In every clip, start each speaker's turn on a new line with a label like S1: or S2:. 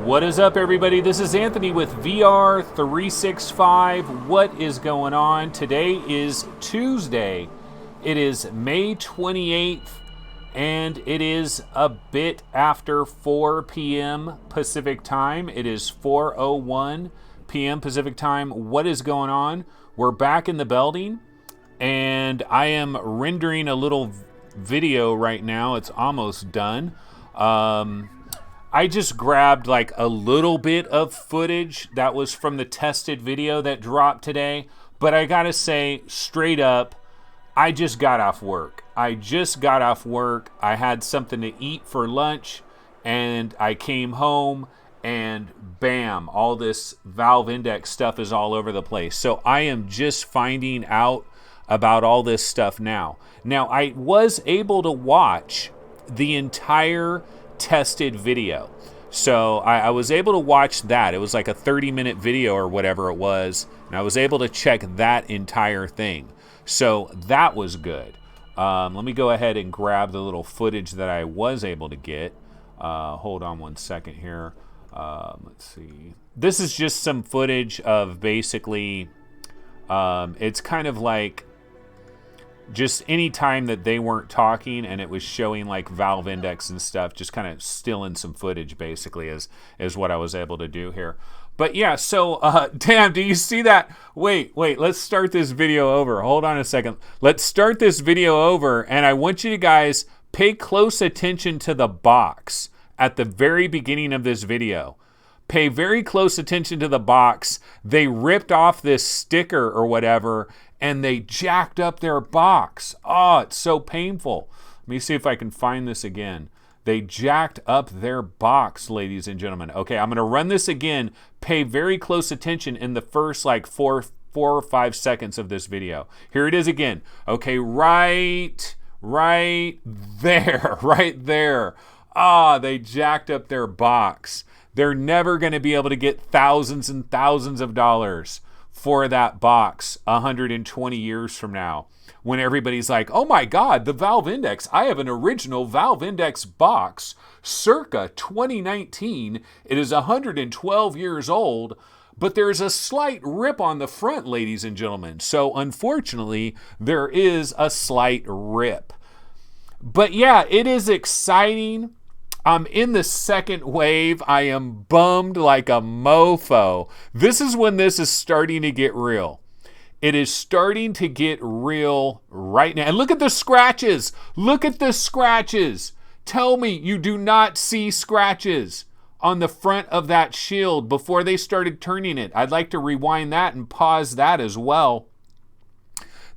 S1: What is up, everybody? This is Anthony with VR 365. What is going on? Today is Tuesday. It is May 28th, and it is a bit after 4 p.m. Pacific time. It is 4:01 p.m. Pacific time. What is going on? We're back in the building, and I am rendering a little video right now. It's almost done. I just grabbed like a little bit of footage that was from the tested video that dropped today. But I gotta say, straight up, I just got off work. I had something to eat for lunch, and I came home, and bam, all this Valve Index stuff is all over the place. So I am just finding out about all this stuff now. Now, I was able to watch the entire tested video. So I was able to watch that. It was like a 30-minute video or whatever it was, and I was able to check that entire thing. So that was good. Let me go ahead and grab the little footage that I was able to get. Hold on one second here. Let's see. This is just some footage of basically, it's kind of like just any time that they weren't talking and it was showing like Valve Index and stuff, just kind of stealing some footage basically is what I was able to do here. But yeah, so damn, do you see that? Wait, let's start this video over. Hold on a second. Let's start this video over, and I want you guys pay close attention to the box at the very beginning of this video. Pay very close attention to the box. They ripped off this sticker or whatever, and they jacked up their box. Oh, it's so painful. Let me see if I can find this again. They jacked up their box, ladies and gentlemen. Okay, I'm going to run this again. Pay very close attention in the first like four or 5 seconds of this video. Here it is again. Okay, right there. Ah, they jacked up their box. They're never going to be able to get thousands and thousands of dollars for that box 120 years from now, when everybody's like, oh my God, the Valve Index. I have an original Valve Index box circa 2019. It is 112 years old, but there's a slight rip on the front, ladies and gentlemen. So unfortunately, there is a slight rip. But yeah, it is exciting. I'm in the second wave. I am bummed like a mofo. This is when this is starting to get real. It is starting to get real right now. And look at the scratches. Look at the scratches. Tell me you do not see scratches on the front of that shield before they started turning it. I'd like to rewind that and pause that as well.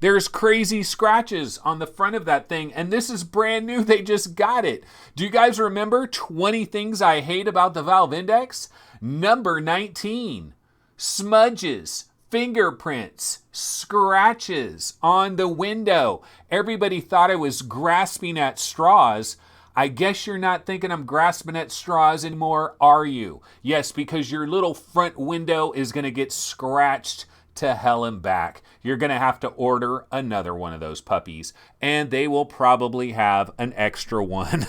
S1: There's crazy scratches on the front of that thing, and this is brand new. They just got it. Do you guys remember 20 things I hate about the Valve Index? Number 19, smudges, fingerprints, scratches on the window. Everybody thought I was grasping at straws. I guess you're not thinking I'm grasping at straws anymore, are you? Yes, because your little front window is going to get scratched to hell and back. You're going to have to order another one of those puppies, and they will probably have an extra one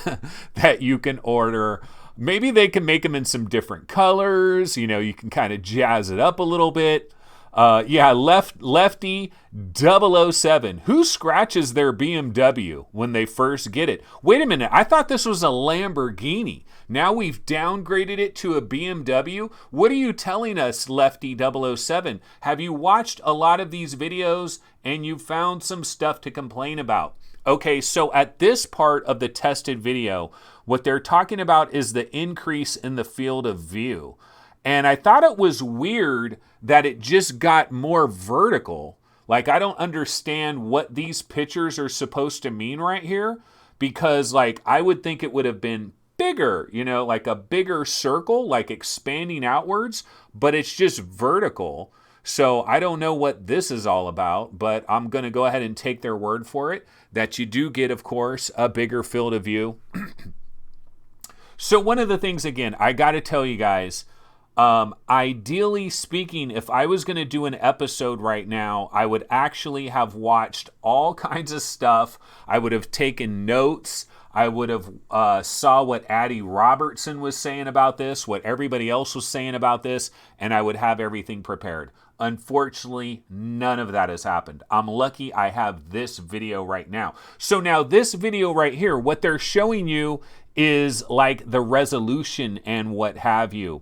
S1: that you can order. Maybe they can make them in some different colors. You know, you can kind of jazz it up a little bit. Lefty 007. Who scratches their BMW when they first get it? Wait a minute. I thought this was a Lamborghini. Now we've downgraded it to a BMW. What are you telling us, Lefty 007? Have you watched a lot of these videos and you found some stuff to complain about? Okay, so at this part of the tested video, what they're talking about is the increase in the field of view. And I thought it was weird that it just got more vertical. Like, I don't understand what these pictures are supposed to mean right here, because like I would think it would have been bigger, you know, like a bigger circle, like expanding outwards, but it's just vertical. So I don't know what this is all about, but I'm going to go ahead and take their word for it that you do get, of course, a bigger field of view. So one of the things, again, I got to tell you guys, ideally speaking, if I was going to do an episode right now, I would actually have watched all kinds of stuff. I would have taken notes. I would have saw what Addy Robertson was saying about this, what everybody else was saying about this, and I would have everything prepared. Unfortunately, none of that has happened. I'm lucky I have this video right now. So now this video right here, what they're showing you is like the resolution and what have you.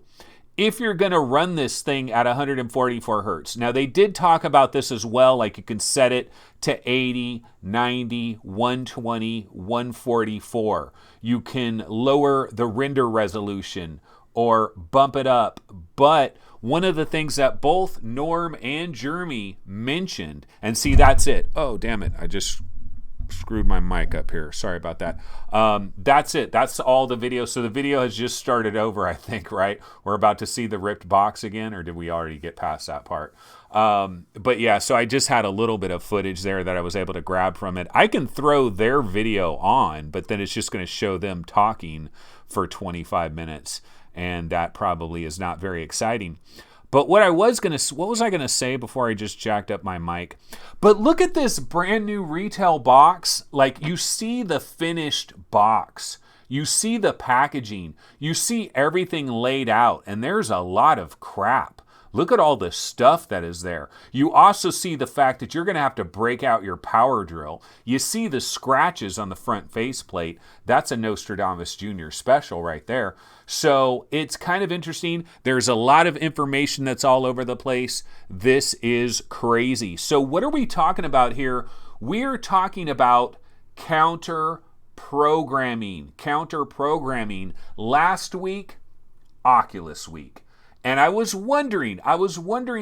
S1: If you're going to run this thing at 144 hertz. Now, they did talk about this as well, like you can set it to 80, 90, 120, 144. You can lower the render resolution or bump it up. But one of the things that both Norm and Jeremy mentioned, and see, that's it. Oh, damn it. I just screwed my mic up here. Sorry about that. That's it. That's all the video. So the video has just started over, I think, right? We're about to see the ripped box again, or did we already get past that part? But yeah, so I just had a little bit of footage there that I was able to grab from it. I can throw their video on, but then it's just going to show them talking for 25 minutes, and that probably is not very exciting. But what was I going to say before I just jacked up my mic? But look at this brand new retail box. Like, you see the finished box. You see the packaging. You see everything laid out. And there's a lot of crap. Look at all the stuff that is there. You also see the fact that you're going to have to break out your power drill. You see the scratches on the front faceplate. That's a Nostradamus Jr. special right there. So it's kind of interesting. There's a lot of information that's all over the place. This is crazy. So what are we talking about here? We're talking about counter programming. Counter programming. Last week, Oculus week. And I was wondering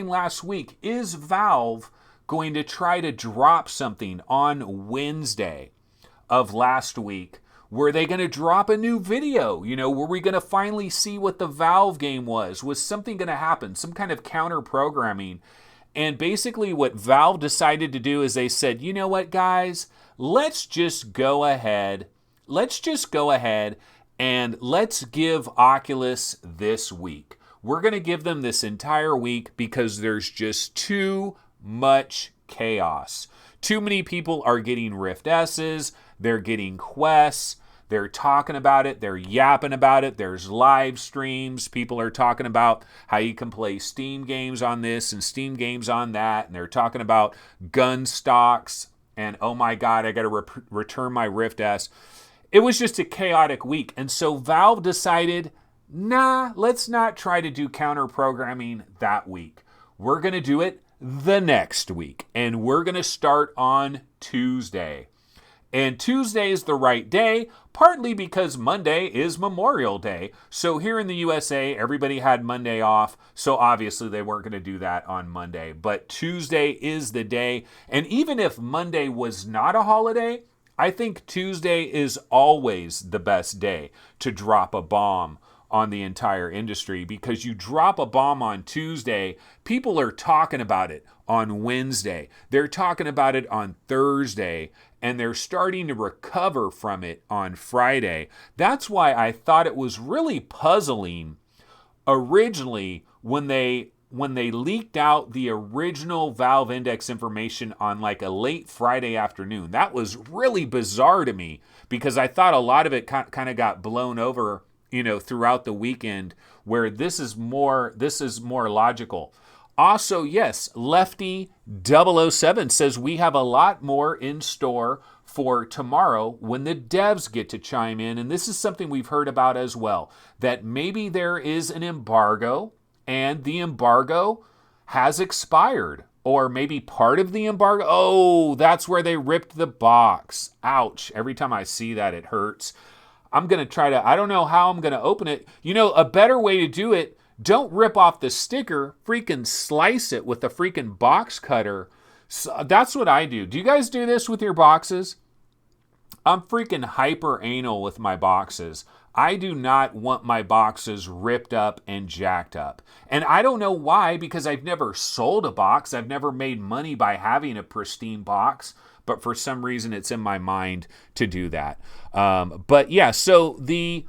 S1: last week, is Valve going to try to drop something on Wednesday of last week? Were they going to drop a new video? You know, were we going to finally see what the Valve game was? Was something going to happen? Some kind of counter programming? And basically what Valve decided to do is they said, you know what, guys? Let's just go ahead and let's give Oculus this week. We're going to give them this entire week because there's just too much chaos. Too many people are getting Rift S's. They're getting Quests. They're talking about it. They're yapping about it. There's live streams. People are talking about how you can play Steam games on this and Steam games on that. And they're talking about gun stocks. And oh my God, I got to return my Rift S. It was just a chaotic week. And so Valve decided, nah, let's not try to do counter programming that week. We're going to do it the next week. And we're going to start on Tuesday. And Tuesday is the right day, partly because Monday is Memorial Day. So here in the USA, everybody had Monday off. So obviously they weren't going to do that on Monday. But Tuesday is the day. And even if Monday was not a holiday, I think Tuesday is always the best day to drop a bomb on the entire industry, because you drop a bomb on Tuesday, people are talking about it on Wednesday. They're talking about it on Thursday, and they're starting to recover from it on Friday. That's why I thought it was really puzzling originally when they leaked out the original Valve Index information on like a late Friday afternoon. That was really bizarre to me, because I thought a lot of it kind of got blown over, you know, throughout the weekend, where this is more logical. Also, yes, Lefty007 says we have a lot more in store for tomorrow when the devs get to chime in. And this is something we've heard about as well, that maybe there is an embargo and the embargo has expired, or maybe part of the embargo. Oh, that's where they ripped the box. Ouch. Every time I see that, it hurts. I'm going to try to, I don't know how I'm going to open it. You know, a better way to do it, don't rip off the sticker, freaking slice it with the freaking box cutter. So that's what I do. Do you guys do this with your boxes? I'm freaking hyper anal with my boxes. I do not want my boxes ripped up and jacked up. And I don't know why, because I've never sold a box. I've never made money by having a pristine box. But for some reason, it's in my mind to do that. But yeah, so the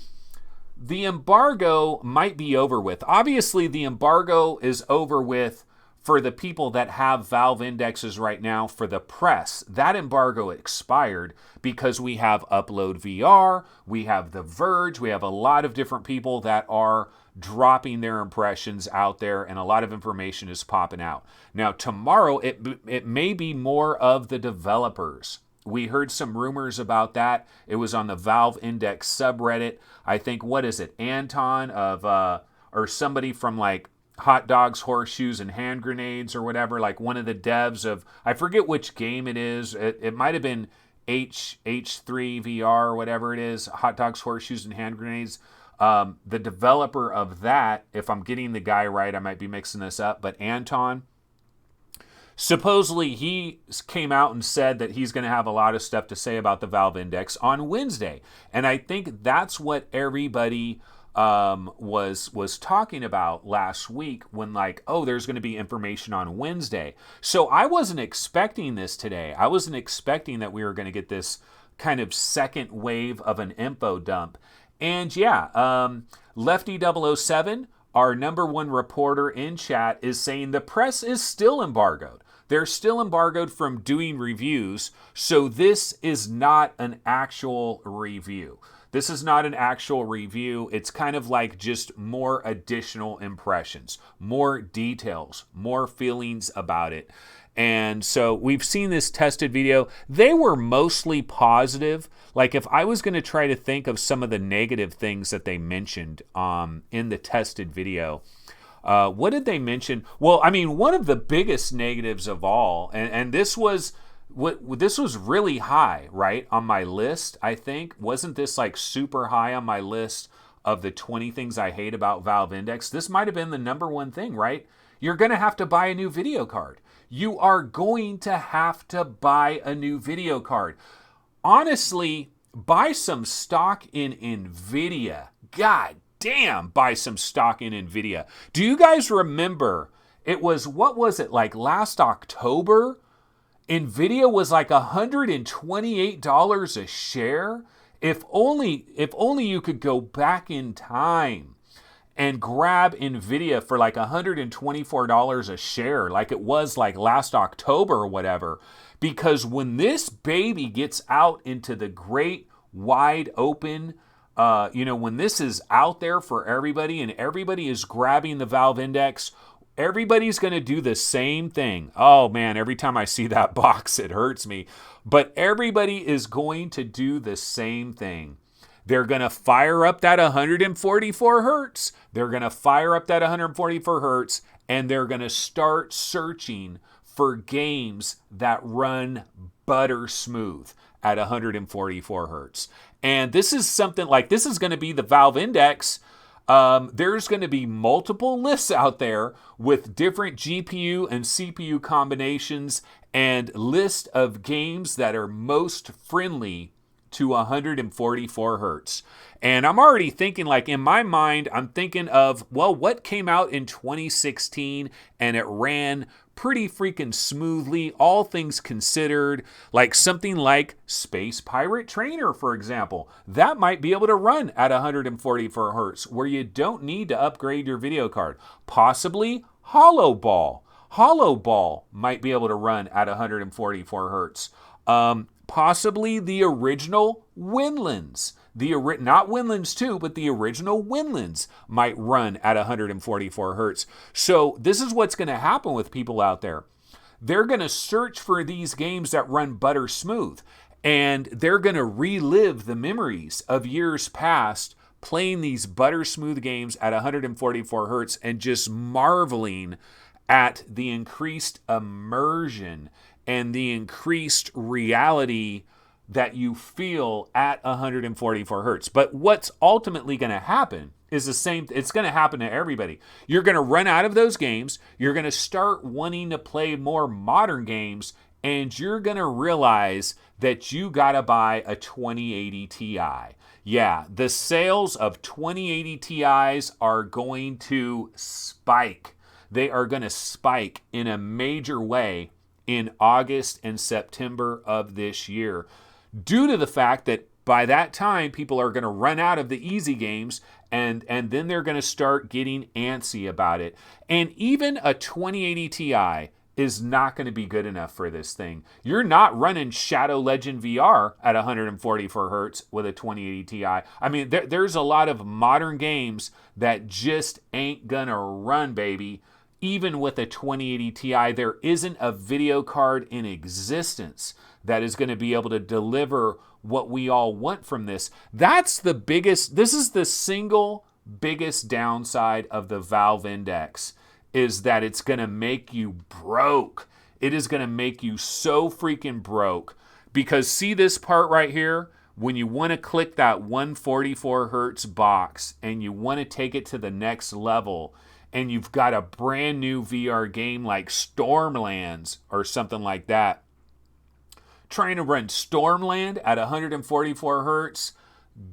S1: embargo might be over with. Obviously, the embargo is over with for the people that have Valve indexes right now for the press, that embargo expired because we have Upload VR, we have The Verge, we have a lot of different people that are dropping their impressions out there, and a lot of information is popping out. Now, tomorrow, it may be more of the developers. We heard some rumors about that. It was on the Valve Index subreddit. I think, what is it, Anton of, or somebody from like Hot Dogs, Horseshoes, and Hand Grenades or whatever, like one of the devs of, I forget which game it is. It might have been H3 VR or whatever it is, Hot Dogs, Horseshoes, and Hand Grenades. The developer of that, if I'm getting the guy right, I might be mixing this up, but Anton, supposedly he came out and said that he's going to have a lot of stuff to say about the Valve Index on Wednesday. And I think that's what everybody was talking about last week when, like, oh, there's going to be information on Wednesday. So I wasn't expecting this today. I wasn't expecting that we were going to get this kind of second wave of an info dump. And yeah, Lefty007, our number one reporter in chat, is saying the press is still embargoed. They're still embargoed from doing reviews, so this is not an actual review. This is not an actual review. It's kind of like just more additional impressions, more details, more feelings about it. And so we've seen this tested video. They were mostly positive. Like if I was going to try to think of some of the negative things that they mentioned in the tested video, what did they mention? Well, I mean, one of the biggest negatives of all, and this was really high, right, on my list, I think. Wasn't this like super high on my list of the 20 things I hate about Valve Index? This might have been the number one thing, right? You're going to have to buy a new video card. You are going to have to buy a new video card. Honestly, buy some stock in NVIDIA. God damn, buy some stock in NVIDIA. Do you guys remember, it was, what was it, like last October? NVIDIA was like $128 a share. If only you could go back in time and grab NVIDIA for like $124 a share, like it was like last October or whatever. Because when this baby gets out into the great wide open, when this is out there for everybody and everybody is grabbing the Valve Index, everybody's going to do the same thing. Oh man, every time I see that box, it hurts me. But everybody is going to do the same thing. They're going to fire up that 144 hertz. They're going to fire up that 144 hertz, and they're going to start searching for games that run butter smooth at 144 hertz. And this is something like, this is going to be the Valve Index. There's going to be multiple lists out there with different GPU and CPU combinations and list of games that are most friendly to 144 hertz. And I'm already thinking, like in my mind, I'm thinking of, well, what came out in 2016 and it ran pretty freaking smoothly, all things considered, like something like Space Pirate Trainer, for example. That might be able to run at 144 hertz, where you don't need to upgrade your video card. Possibly Hollow Ball. Hollow Ball might be able to run at 144 hertz. Possibly the original Windlands. Not Windlands 2, but the original Windlands might run at 144 hertz. So this is what's going to happen with people out there. They're going to search for these games that run butter smooth, and they're going to relive the memories of years past playing these butter smooth games at 144 hertz and just marveling at the increased immersion and the increased reality that you feel at 144 hertz. But what's ultimately going to happen is the same. It's going to happen to everybody. You're going to run out of those games. You're going to start wanting to play more modern games, and you're going to realize that you got to buy a 2080 Ti. Yeah, the sales of 2080 Ti's are going to spike. They are going to spike in a major way in August and September of this year, due to the fact that by that time, people are going to run out of the easy games And then they're going to start getting antsy about it. And even a 2080 Ti is not going to be good enough for this thing. You're not running Shadow Legend VR at 144 hertz with a 2080 Ti. I mean, there's a lot of modern games that just ain't gonna run, baby. Even with a 2080 Ti, there isn't a video card in existence that is going to be able to deliver what we all want from this. This is the single biggest downside of the Valve Index, is that it's going to make you broke. It is going to make you so freaking broke. Because see this part right here? When you want to click that 144 hertz box and you want to take it to the next level, and you've got a brand new VR game like Stormlands or something like that, trying to run Stormland at 144 hertz,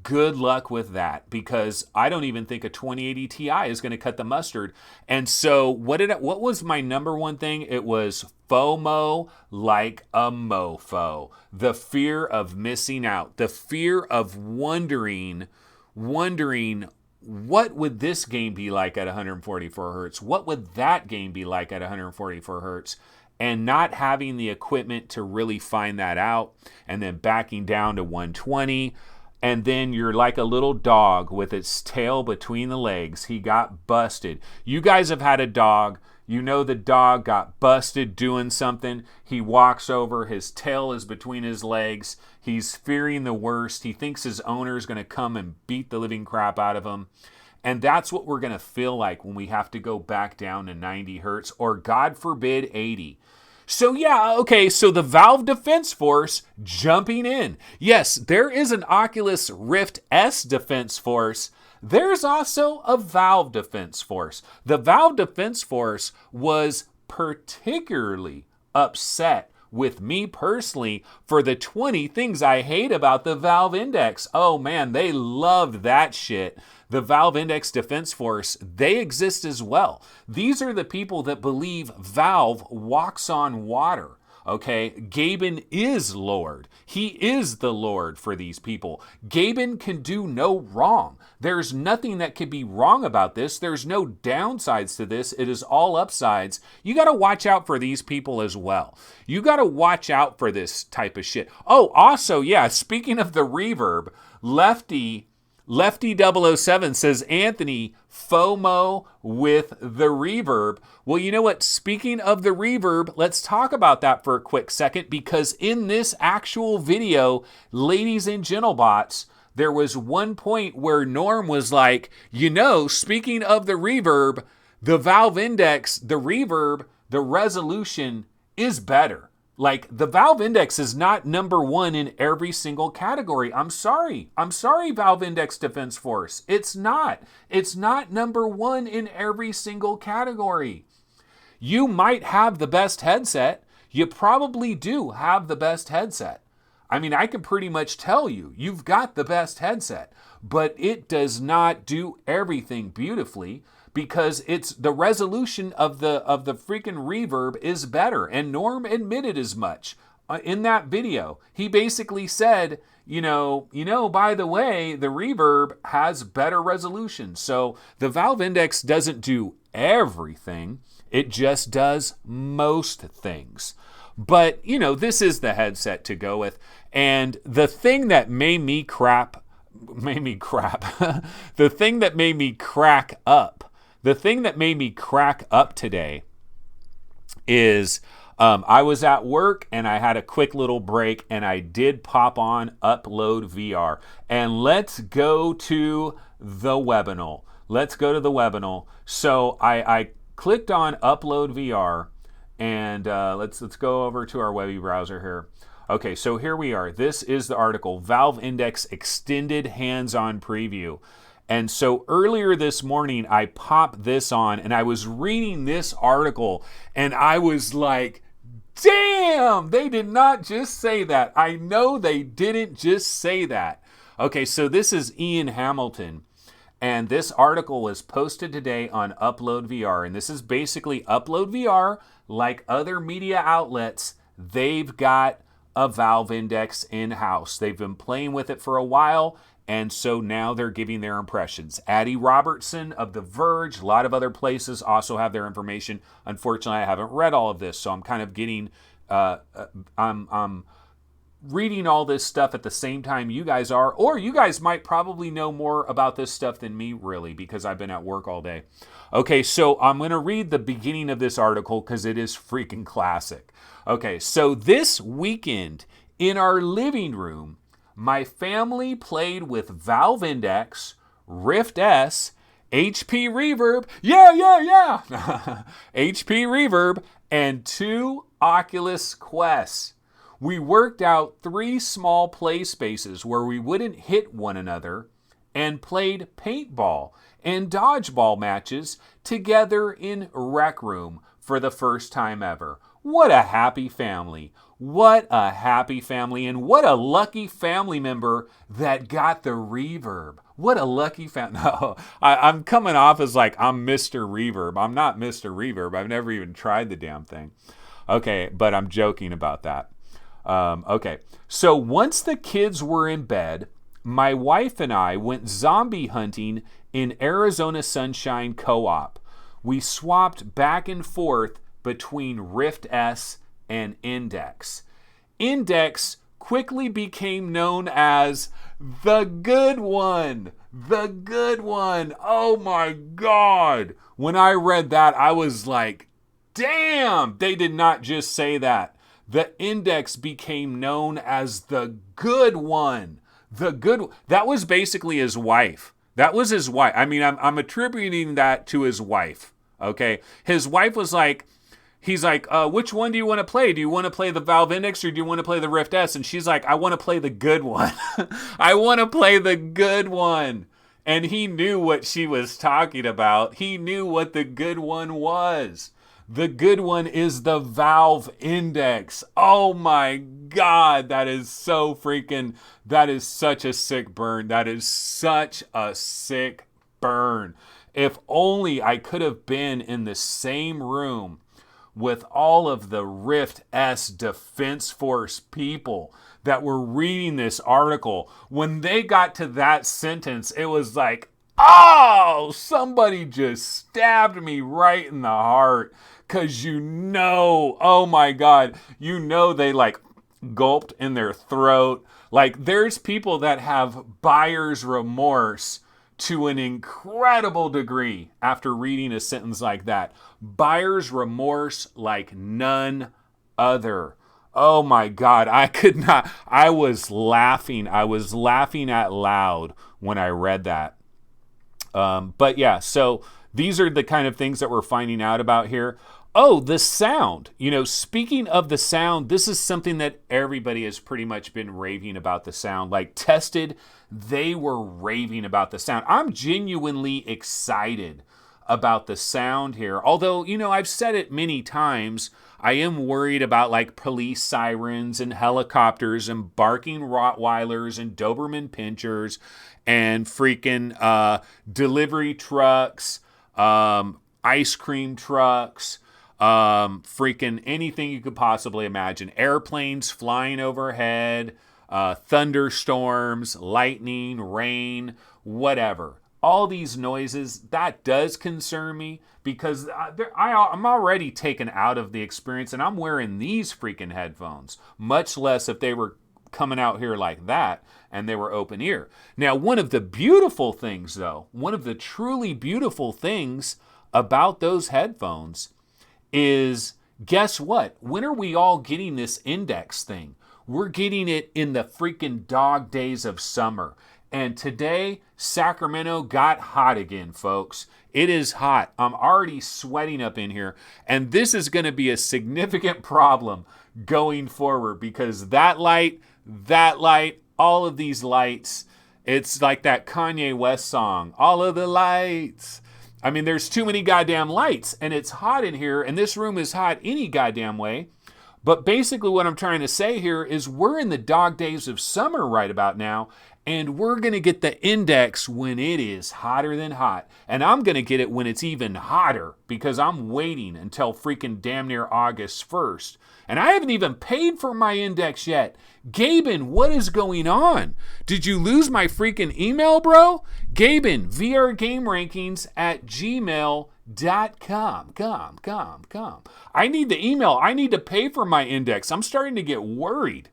S1: good luck with that, because I don't even think a 2080 Ti is going to cut the mustard. And so what was my number one thing? It was FOMO like a mofo. The fear of missing out. The fear of wondering what would this game be like at 144 hertz? What would that game be like at 144 hertz? And not having the equipment to really find that out, and then backing down to 120. And then you're like a little dog with its tail between the legs. He got busted. You guys have had a dog. You know the dog got busted doing something. He walks over. His tail is between his legs. He's fearing the worst. He thinks his owner is going to come and beat the living crap out of him. And that's what we're going to feel like when we have to go back down to 90 hertz, or God forbid 80. So yeah, okay, so the Valve Defense Force jumping in. Yes, there is an Oculus Rift S Defense Force. There's also a Valve Defense Force. The Valve Defense Force was particularly upset with me personally for the 20 things I hate about the Valve Index. Oh man, they loved that shit. The Valve Index Defense Force, they exist as well. These are the people that believe Valve walks on water. Okay, Gaben is Lord. He is the Lord for these people. Gaben can do no wrong. There's nothing that can be wrong about this. There's no downsides to this. It is all upsides. You got to watch out for these people as well. You got to watch out for this type of shit. Oh, also, yeah, speaking of the reverb, Lefty 007 says, Anthony, FOMO with the reverb. Well, you know what? Speaking of the reverb, let's talk about that for a quick second, because in this actual video, ladies and gentlebots, there was one point where Norm was like, speaking of the reverb, the Valve Index, the reverb, the resolution is better. Like, the Valve Index is not number one in every single category. I'm sorry, Valve Index Defense Force. It's not. It's not number one in every single category. You might have the best headset. You probably do have the best headset. I mean, I can pretty much tell you've got the best headset, but it does not do everything beautifully, because it's the resolution of the freaking reverb is better. And Norm admitted as much in that video. He basically said, by the way, the reverb has better resolution. So the Valve Index doesn't do everything. It just does most things. But, this is the headset to go with. And the thing that made me crack up today is I was at work and I had a quick little break, and I did pop on Upload VR. And let's go to the webinar. So I clicked on Upload VR, and let's go over to our webby browser here. Okay, so here we are. This is the article, Valve Index Extended Hands-On Preview. And so earlier this morning, I popped this on and I was reading this article and I was like, damn, they did not just say that. I know they didn't just say that. Okay, so this is Ian Hamilton, and this article was posted today on Upload VR. And this is basically Upload VR, like other media outlets. They've got a Valve Index in-house. They've been playing with it for a while, and so now they're giving their impressions. Addy Robertson of The Verge, a lot of other places also have their information. Unfortunately, I haven't read all of this, so I'm kind of getting, I'm reading all this stuff at the same time you guys are, or you guys might probably know more about this stuff than me, really, because I've been at work all day. Okay, so I'm going to read the beginning of this article because it is freaking classic. Okay, so this weekend in our living room, my family played with Valve Index, Rift S, HP Reverb, yeah, HP Reverb, and 2 Oculus Quests. We worked out 3 small play spaces where we wouldn't hit one another and played paintball and dodgeball matches together in Rec Room for the first time ever. What a happy family. What a happy family, and what a lucky family member that got the reverb. What a lucky family. No, I'm coming off as like I'm Mr. Reverb. I'm not Mr. Reverb. I've never even tried the damn thing. Okay, but I'm joking about that. Okay, so once the kids were in bed, my wife and I went zombie hunting in Arizona Sunshine Co-op. We swapped back and forth between Rift S and Index. Index quickly became known as the good one. The good one. Oh my God. When I read that, I was like, damn, they did not just say that. The Index became known as the good one. That was basically his wife. That was his wife. I mean, I'm attributing that to his wife. Okay. His wife was like, he's like, which one do you want to play? Do you want to play the Valve Index or do you want to play the Rift S? And she's like, I want to play the good one. I want to play the good one. And he knew what she was talking about. He knew what the good one was. The good one is the Valve Index. Oh my God, that is so freaking, that is such a sick burn. That is such a sick burn. If only I could have been in the same room with all of the Rift S Defense Force people that were reading this article. When they got to that sentence, it was like, oh, somebody just stabbed me right in the heart. Because oh my God, they like gulped in their throat. Like there's people that have buyer's remorse to an incredible degree after reading a sentence like that. Buyer's remorse like none other. Oh my God, I was laughing out loud when I read that. But yeah, so these are the kind of things that we're finding out about here. Oh, the sound. Speaking of the sound, this is something that everybody has pretty much been raving about the sound. Like Tested, they were raving about the sound. I'm genuinely excited about the sound here. Although, I've said it many times, I am worried about like police sirens and helicopters and barking Rottweilers and Doberman Pinschers and freaking delivery trucks, ice cream trucks, freaking anything you could possibly imagine. Airplanes flying overhead, thunderstorms, lightning, rain, whatever. All these noises, that does concern me because I'm already taken out of the experience and I'm wearing these freaking headphones, much less if they were coming out here like that and they were open ear. Now, one of the beautiful things though, one of the truly beautiful things about those headphones is, guess what? When are we all getting this Index thing? We're getting it in the freaking dog days of summer. And today, Sacramento got hot again, folks. It is hot. I'm already sweating up in here. And this is going to be a significant problem going forward because that light, all of these lights, it's like that Kanye West song, all of the lights. I mean, there's too many goddamn lights and it's hot in here and this room is hot any goddamn way. But basically what I'm trying to say here is we're in the dog days of summer right about now, and we're going to get the index when it is hotter than hot. And I'm going to get it when it's even hotter because I'm waiting until freaking damn near August 1st. And I haven't even paid for my index yet. Gaben, what is going on? Did you lose my freaking email, bro? Gaben, vrgameраnkings@gmail.com. Come. I need the email. I need to pay for my index. I'm starting to get worried.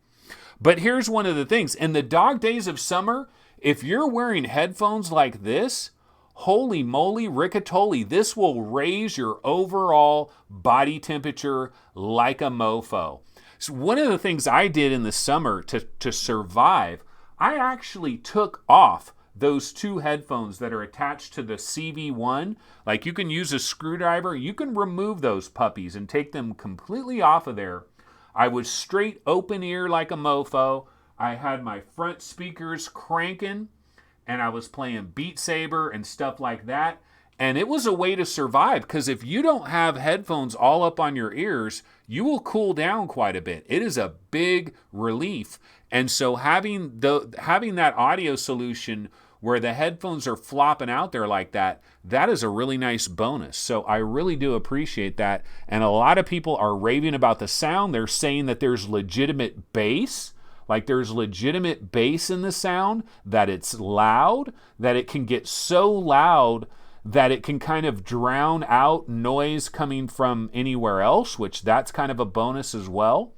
S1: But here's one of the things. In the dog days of summer, if you're wearing headphones like this, holy moly, riccatoli, this will raise your overall body temperature like a mofo. So one of the things I did in the summer to survive, I actually took off those two headphones that are attached to the CV1. Like you can use a screwdriver, you can remove those puppies and take them completely off of there. I was straight open ear like a mofo. I had my front speakers cranking and I was playing Beat Saber and stuff like that. And it was a way to survive because if you don't have headphones all up on your ears, you will cool down quite a bit. It is a big relief. And so having that audio solution where the headphones are flopping out there like that, that is a really nice bonus. So I really do appreciate that. And a lot of people are raving about the sound. They're saying that there's legitimate bass. Like there's legitimate bass in the sound, that it's loud, that it can get so loud that it can kind of drown out noise coming from anywhere else, which that's kind of a bonus as well.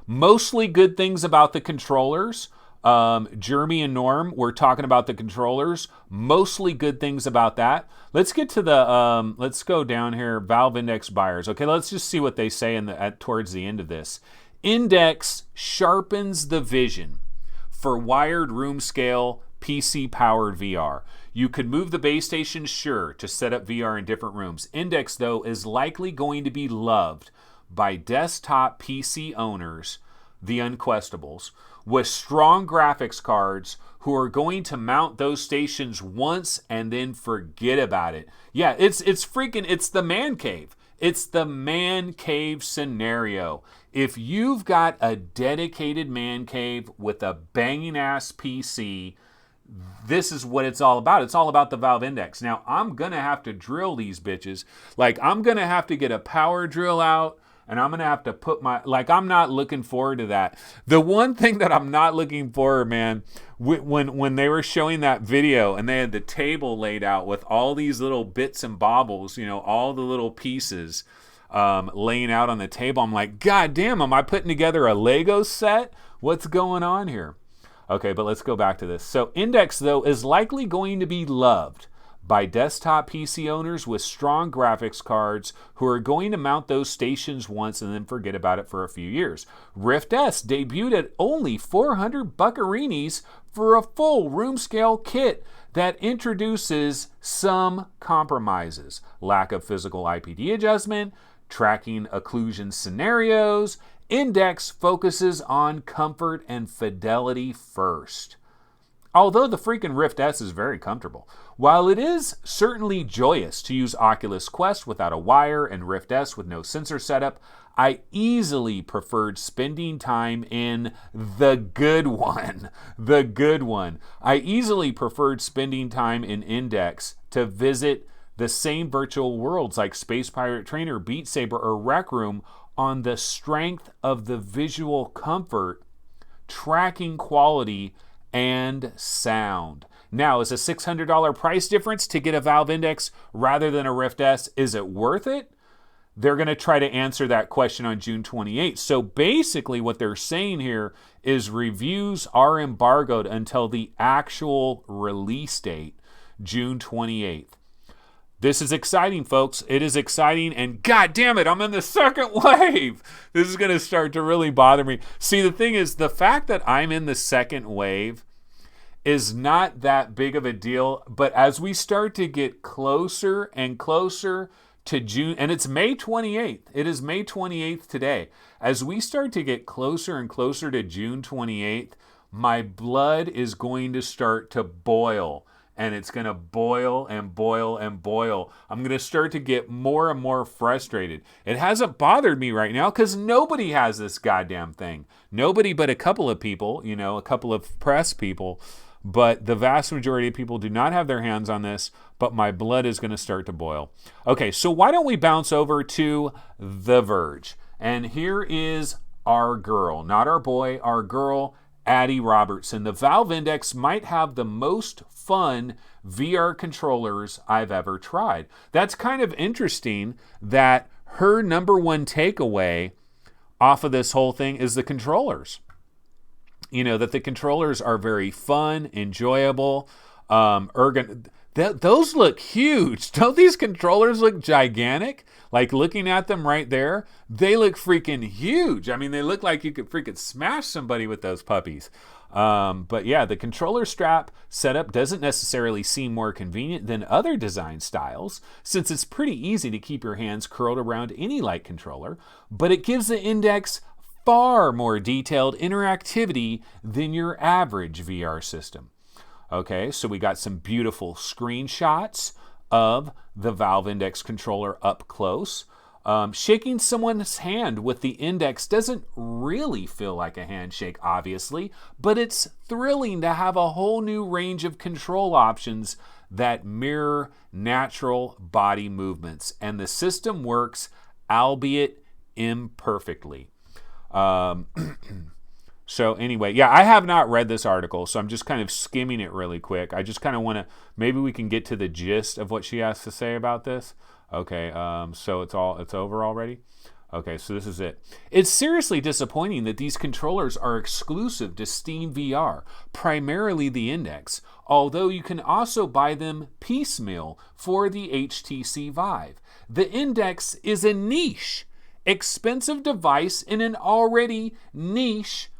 S1: Mostly good things about the controllers. Jeremy and Norm were talking about the controllers. Mostly good things about that. Let's get to the, let's go down here, Valve Index buyers. Okay, let's just see what they say towards the end of this. Index sharpens the vision for wired room scale PC powered VR. You could move the base station, sure, to set up VR in different rooms. Index, though, is likely going to be loved by desktop PC owners, the Unquestables, with strong graphics cards who are going to mount those stations once and then forget about it. Yeah, it's the man cave. It's the man cave scenario. If you've got a dedicated man cave with a banging ass PC, this is what it's all about. It's all about the Valve Index. Now, I'm going to have to drill these bitches. Like, I'm going to have to get a power drill out, and I'm going to have to put I'm not looking forward to that. The one thing that I'm not looking forward, man, when they were showing that video and they had the table laid out with all these little bits and baubles, all the little pieces laying out on the table, I'm like, God damn, am I putting together a Lego set? What's going on here? Okay, but let's go back to this. So Index, though, is likely going to be loved by desktop PC owners with strong graphics cards who are going to mount those stations once and then forget about it for a few years. Rift S debuted at only 400 buccarinis for a full room scale kit that introduces some compromises. Lack of physical IPD adjustment, tracking occlusion scenarios. Index focuses on comfort and fidelity first. Although the freaking Rift S is very comfortable. While it is certainly joyous to use Oculus Quest without a wire and Rift S with no sensor setup, I easily preferred spending time in the good one. The good one. I easily preferred spending time in Index to visit the same virtual worlds like Space Pirate Trainer, Beat Saber, or Rec Room on the strength of the visual comfort, tracking quality, and sound. Now, is a $600 price difference to get a Valve Index rather than a Rift S, is it worth it? They're going to try to answer that question on June 28th. So basically what they're saying here is reviews are embargoed until the actual release date, June 28th. This is exciting, folks. It is exciting, and God damn it, I'm in the second wave. This is going to start to really bother me. See, the thing is, the fact that I'm in the second wave is not that big of a deal, but as we start to get closer and closer to June, and it's May 28th. It is May 28th today. As we start to get closer and closer to June 28th, my blood is going to start to boil. and it's going to boil and boil and boil. I'm going to start to get more and more frustrated. It hasn't bothered me right now because nobody has this goddamn thing. Nobody but a couple of people, a couple of press people. But the vast majority of people do not have their hands on this, but my blood is going to start to boil. Okay, so why don't we bounce over to The Verge? And here is our girl, not our boy, our girl, Addy Robertson. The Valve Index might have the most fun VR controllers I've ever tried. That's kind of interesting that her number one takeaway off of this whole thing is the controllers. That the controllers are very fun, enjoyable, those look huge. Don't these controllers look gigantic? Like looking at them right there, they look freaking huge. I mean, they look like you could freaking smash somebody with those puppies. But yeah, the controller strap setup doesn't necessarily seem more convenient than other design styles, since it's pretty easy to keep your hands curled around any light controller, but it gives the Index far more detailed interactivity than your average VR system. Okay, so we got some beautiful screenshots of the Valve Index controller up close. Shaking someone's hand with the Index doesn't really feel like a handshake, obviously, but it's thrilling to have a whole new range of control options that mirror natural body movements. And the system works, albeit imperfectly. So anyway, yeah, I have not read this article, so I'm just kind of skimming it really quick. I just kind of want to, maybe we can get to the gist of what she has to say about this. Okay, so it's over already? Okay, so this is it. It's seriously disappointing that these controllers are exclusive to Steam VR, primarily the Index, although you can also buy them piecemeal for the HTC Vive. The Index is a niche, expensive device in an already niche,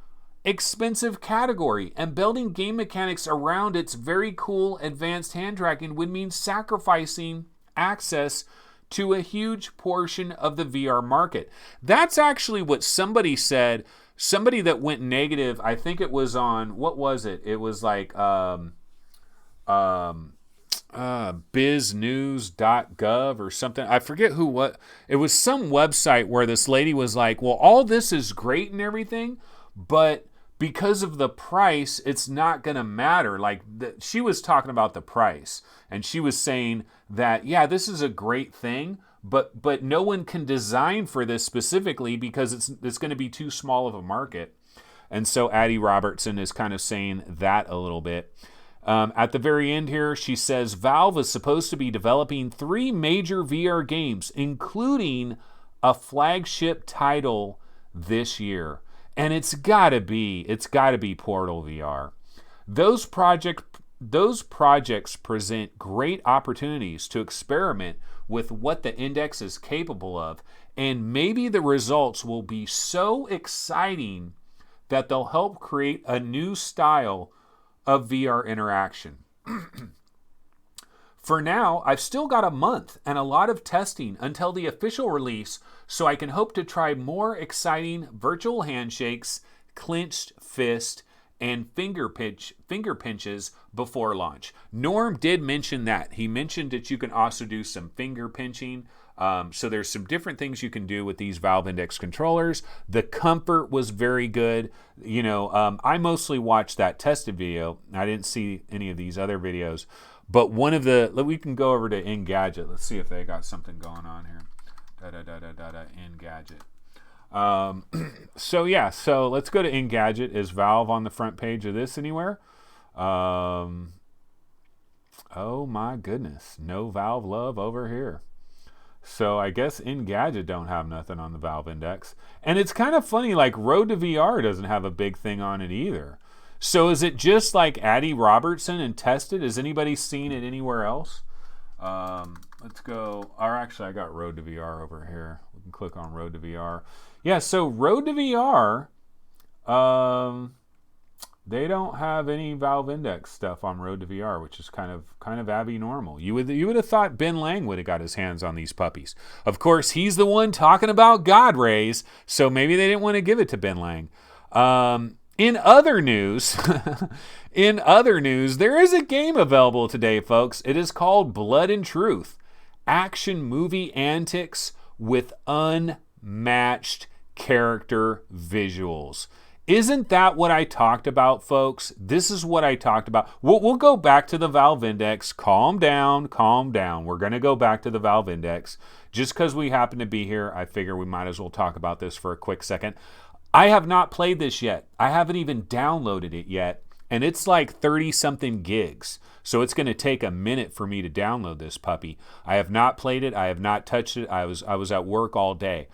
S1: expensive category, and building game mechanics around its very cool advanced hand tracking would mean sacrificing access to a huge portion of the VR market. That's actually what somebody said. Somebody that went negative, I think it was on, what was it? It was like biznews.gov or something. I forget what. It was some website where this lady was like, well, all this is great and everything, but because of the price, it's not going to matter. She was talking about the price, and she was saying that, yeah, this is a great thing, but no one can design for this specifically because it's going to be too small of a market. And so Addy Robertson is kind of saying that a little bit. At the very end here, she says Valve is supposed to be developing 3 major VR games, including a flagship title this year. And it's gotta be Portal VR. Those projects present great opportunities to experiment with what the Index is capable of, and maybe the results will be so exciting that they'll help create a new style of VR interaction. For now, I've still got a month and a lot of testing until the official release, so I can hope to try more exciting virtual handshakes, clenched fist, and finger pinches before launch. Norm did mention that. He mentioned that you can also do some finger pinching. So there's some different things you can do with these Valve Index controllers. The comfort was very good. I mostly watched that tested video. I didn't see any of these other videos. But we can go over to Engadget. Let's see if they got something going on here. Engadget. So let's go to Engadget. Is Valve on the front page of this anywhere? Oh my goodness. No Valve love over here. So I guess Engadget don't have nothing on the Valve Index. And it's kind of funny, like Road to VR doesn't have a big thing on it either. So is it just like Addy Robertson and tested? Has anybody seen it anywhere else? Let's go. Or actually, I got Road to VR over here. We can click on Road to VR. Yeah, so Road to VR, they don't have any Valve Index stuff on Road to VR, which is kind of abnormal. You would have thought Ben Liang would have got his hands on these puppies. Of course, he's the one talking about God rays, so maybe they didn't want to give it to Ben Liang. In other news, there is a game available today, folks. It is called Blood and Truth. Action movie antics with unmatched character visuals. Isn't that what I talked about, folks? This is what I talked about. We'll go back to the Valve Index. Calm down, calm down. We're going to go back to the Valve Index. Just because we happen to be here, I figure we might as well talk about this for a quick second. I have not played this yet. I haven't even downloaded it yet. And it's like 30-something gigs. So it's going to take a minute for me to download this puppy. I have not played it. I have not touched it. I was at work all day.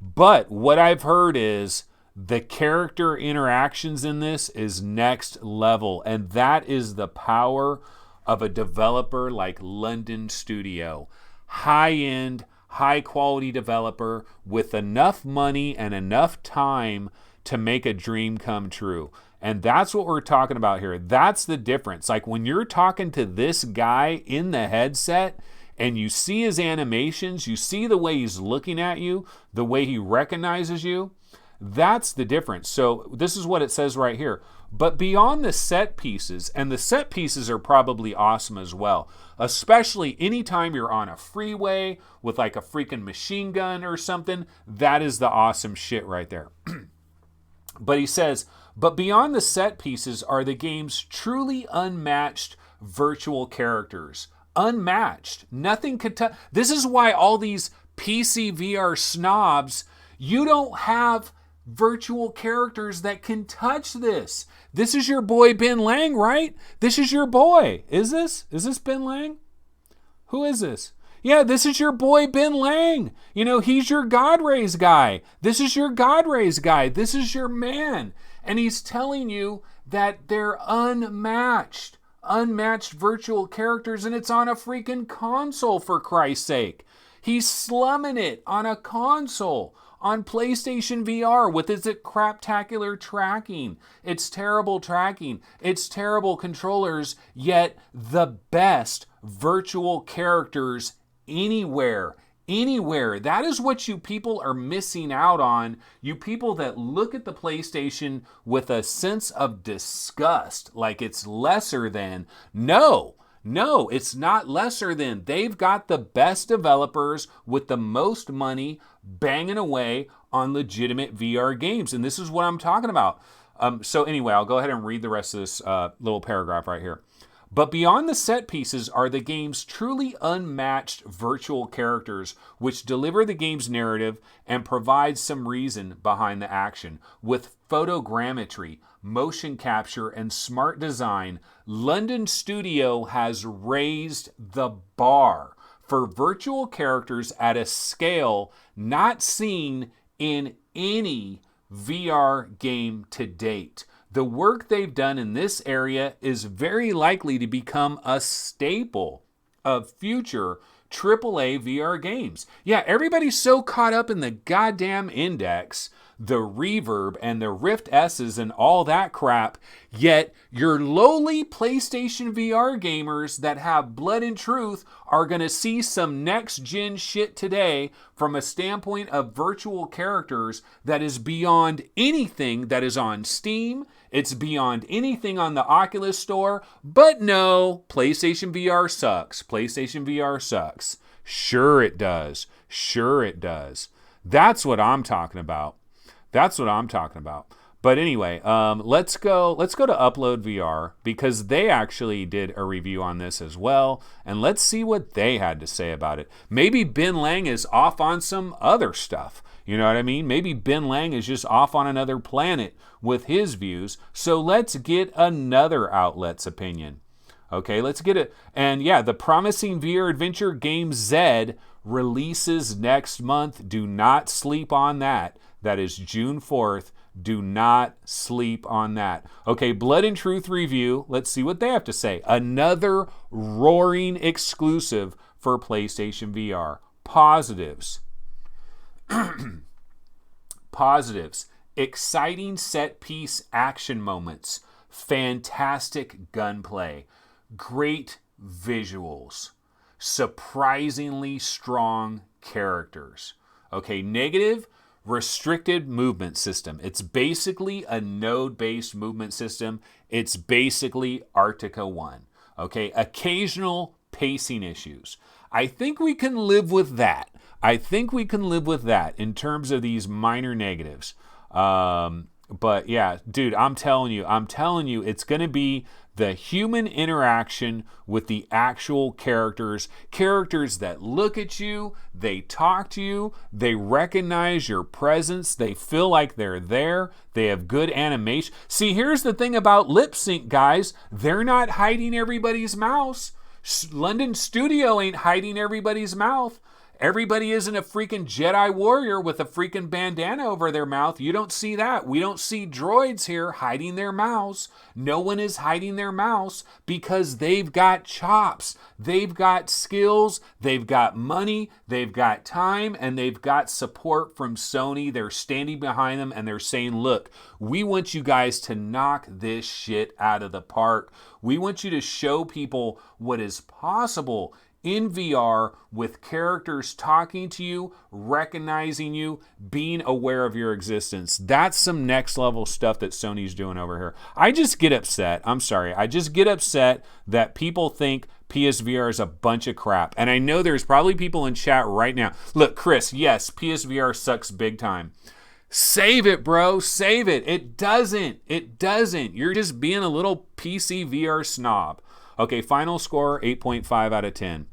S1: But what I've heard is the character interactions in this is next level. And that is the power of a developer like London Studio. High-end, high-quality developer with enough money and enough time to make a dream come true. And that's what we're talking about here. That's the difference. Like when you're talking to this guy in the headset and you see his animations, you see the way he's looking at you, the way he recognizes you, that's the difference. So this is what it says right here. But beyond the set pieces, and the set pieces are probably awesome as well, especially anytime you're on a freeway with like a freaking machine gun or something, that is the awesome shit right there. But he says, but beyond the set pieces are the game's truly unmatched virtual characters. Unmatched. Nothing could touch. This is why all these PC VR snobs, you don't have virtual characters that can touch this. This is your boy Ben Liang, right? This is your boy. Is this Ben Liang? Who is this? Yeah, this is your boy Ben Liang. You know, he's your God Rays guy. This is your God Rays guy. This is your man. And he's telling you that they're unmatched virtual characters, and it's on a freaking console, for Christ's sake. He's slumming it on a console, on PlayStation VR with its craptacular tracking. It's terrible tracking. It's terrible controllers, yet the best virtual characters anywhere. Anywhere. That is what you people are missing out on. You people that look at the PlayStation with a sense of disgust, like it's lesser than. No, it's not lesser than. They've got the best developers with the most money banging away on legitimate VR games. And this is what I'm talking about. So anyway, I'll go ahead and read the rest of this little paragraph right here. But beyond the set pieces are the game's truly unmatched virtual characters, which deliver the game's narrative and provide some reason behind the action. With photogrammetry, motion capture, and smart design, London Studio has raised the bar for virtual characters at a scale not seen in any VR game to date. The work they've done in this area is very likely to become a staple of future AAA VR games. Yeah, everybody's so caught up in the goddamn index, the reverb and the Rift S's and all that crap, yet your lowly PlayStation VR gamers that have blood and truth are going to see some next-gen shit today from a standpoint of virtual characters that is beyond anything that is on Steam. It's beyond anything on the Oculus store. But no, PlayStation VR sucks. PlayStation VR sucks. Sure it does. Sure it does. That's what I'm talking about. That's what I'm talking about. But anyway, let's go to Upload VR because they actually did a review on this as well. And let's see what they had to say about it. Maybe Ben Liang is off on some other stuff. You know what I mean? Maybe Ben Liang is just off on another planet with his views. So let's get another outlet's opinion. Okay, let's get it. And yeah, the promising VR adventure game Zed releases next month. Do not sleep on that. That is June 4th. Do not sleep on that. Okay, Blood and Truth review. Let's see what they have to say. Another roaring exclusive for PlayStation VR. Positives. Positives. Exciting set piece action moments. Fantastic gunplay. Great visuals. Surprisingly strong characters. Okay, negative. restricted movement system. It's basically a node-based movement system. It's basically Arctica 1. Okay, occasional pacing issues. I think we can live with that. I think we can live with that in terms of these minor negatives. But yeah, dude, I'm telling you, it's going to be the human interaction with the actual characters that look at you, they talk to you, they recognize your presence, they feel like they're there, they have good animation. See, here's the thing about lip sync, guys. They're not hiding everybody's mouth. London Studio ain't hiding everybody's mouth. Everybody isn't a freaking Jedi warrior with a freaking bandana over their mouth. You don't see that. We don't see droids here hiding their mouths. No one is hiding their mouths because they've got chops. They've got skills. They've got money. They've got time. And they've got support from Sony. They're standing behind them and they're saying, look, we want you guys to knock this shit out of the park. We want you to show people what is possible in VR with characters talking to you, recognizing you, being aware of your existence. That's some next level stuff that Sony's doing over here. I just get upset. I'm sorry. I just get upset that people think PSVR is a bunch of crap. And I know there's probably people in chat right now. Look, Chris, yes, PSVR sucks big time. Save it, bro. Save it. It doesn't. It doesn't. You're just being a little PC VR snob. Okay, final score, 8.5 out of 10.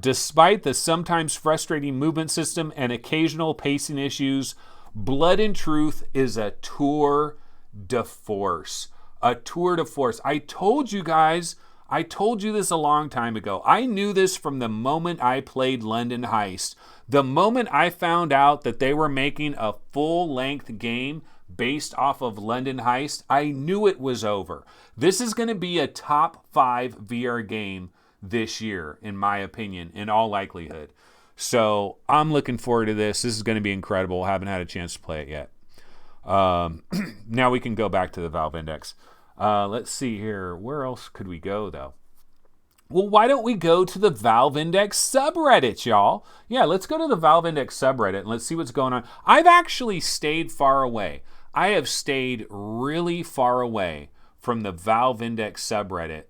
S1: Despite the sometimes frustrating movement system and occasional pacing issues, Blood and Truth is a tour de force. A tour de force. I told you guys, I told you this a long time ago. I knew this from the moment I played London Heist. The moment I found out that they were making a full-length game based off of London Heist, I knew it was over. This is going to be a top 5 VR game this year, in my opinion, in all likelihood. So I'm looking forward to this. This is going to be incredible. Haven't had a chance to play it yet. Now we can go back to the Valve Index. Let's see here. Where else could we go, though? Well, why don't we go to the Valve Index subreddit, y'all? Yeah, let's go to the Valve Index subreddit and let's see what's going on. I've actually stayed far away. I have stayed really far away from the Valve Index subreddit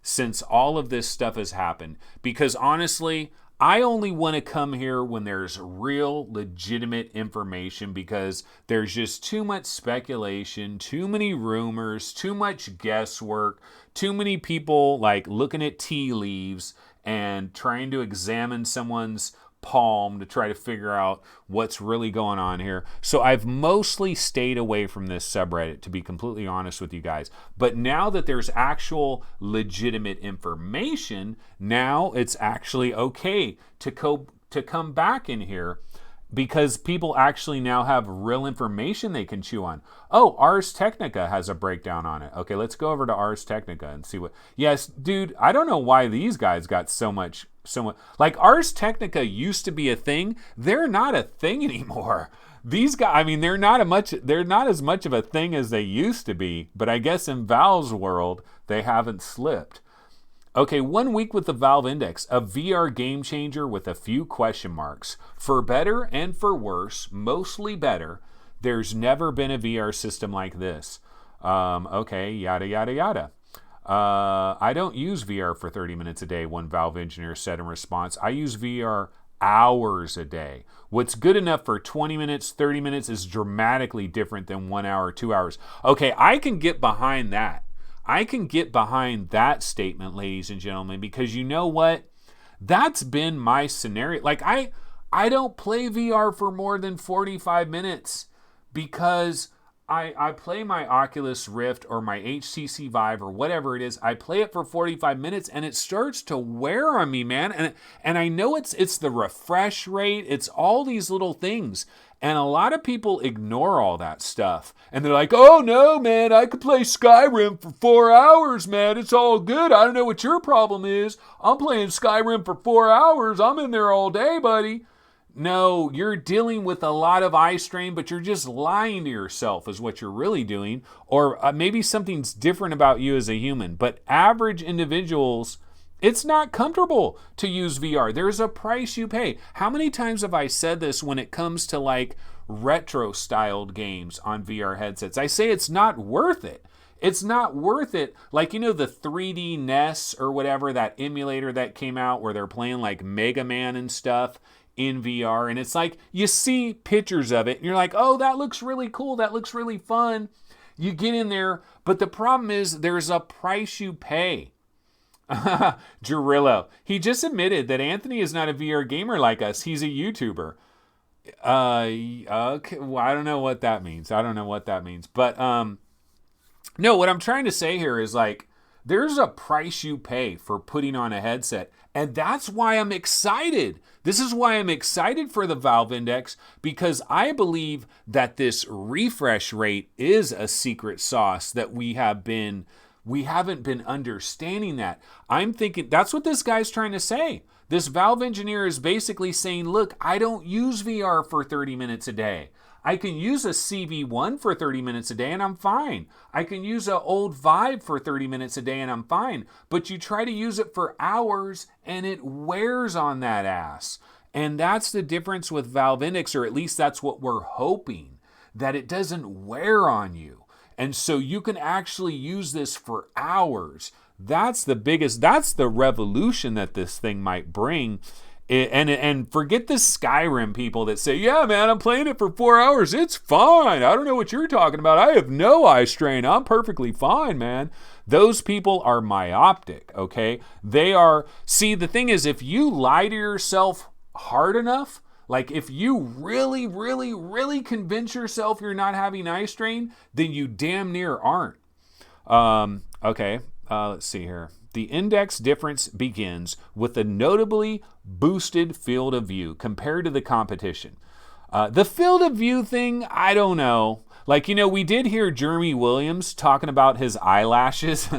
S1: since all of this stuff has happened. Because honestly, I only want to come here when there's real legitimate information, because there's just too much speculation, too many rumors, too much guesswork, too many people like looking at tea leaves and trying to examine someone's palm to try to figure out what's really going on here. So I've mostly stayed away from this subreddit, to be completely honest with you guys. But now that there's actual legitimate information, now it's actually okay to come back in here, because people actually now have real information they can chew on. Oh, Ars Technica has a breakdown on it. Okay, let's go over to Ars Technica and see what... Yes, dude, I don't know why these guys got so much... Like, Ars Technica used to be a thing. They're not a thing anymore. These guys, I mean, they're not as much of a thing as they used to be, but I guess in Valve's world, they haven't slipped. Okay, 1 week with the Valve Index, a VR game changer with a few question marks. For better and for worse, mostly better, there's never been a VR system like this. Okay, yada, yada, yada. I don't use VR for 30 minutes a day, one Valve engineer said in response. I use VR hours a day. What's good enough for 20 minutes, 30 minutes is dramatically different than 1 hour, 2 hours. Okay, I can get behind that. I can get behind that statement, ladies and gentlemen, because you know what? That's been my scenario. Like, I don't play VR for more than 45 minutes because I play my Oculus Rift or my HTC Vive or whatever it is. I play it for 45 minutes and it starts to wear on me, man. And I know it's the refresh rate. It's all these little things. And a lot of people ignore all that stuff. And they're like, oh, no, man, I could play Skyrim for 4 hours, man. It's all good. I don't know what your problem is. I'm playing Skyrim for 4 hours. I'm in there all day, buddy. No, you're dealing with a lot of eye strain, but you're just lying to yourself is what you're really doing. Or maybe something's different about you as a human. But average individuals It's not comfortable to use VR. There's a price you pay. How many times have I said this when it comes to like retro styled games on VR headsets? I say it's not worth it. It's not worth it. Like, you know, the 3D NES or whatever, that emulator that came out where they're playing like Mega Man and stuff in VR. And it's like, you see pictures of it and you're like, oh, that looks really cool. That looks really fun. You get in there, but the problem is there's a price you pay. Gerillo. He just admitted that Anthony is not a VR gamer like us. He's a YouTuber. Okay. Well, I don't know what that means. But, no, what I'm trying to say here is like, there's a price you pay for putting on a headset. And that's why I'm excited. This is why I'm excited for the Valve Index, because I believe that this refresh rate is a secret sauce that we haven't been understanding that. I'm thinking that's what this guy's trying to say. This Valve engineer is basically saying, look, I don't use VR for 30 minutes a day. I can use a CV1 for 30 minutes a day and I'm fine. I can use an old Vive for 30 minutes a day and I'm fine. But you try to use it for hours and it wears on that ass. And that's the difference with Valve Index, or at least that's what we're hoping, that it doesn't wear on you. And so you can actually use this for hours. That's the revolution that this thing might bring. And forget the Skyrim people that say, yeah, man, I'm playing it for 4 hours. It's fine. I don't know what you're talking about. I have no eye strain. I'm perfectly fine, man. Those people are myopic, okay? See, the thing is, if you lie to yourself hard enough, like if you really, really, really convince yourself you're not having eye strain, then you damn near aren't. Okay, let's see here. The index difference begins with a notably boosted field of view compared to the competition. The field of view thing, I don't know. Like, you know, we did hear Jeremy Williams talking about his eyelashes.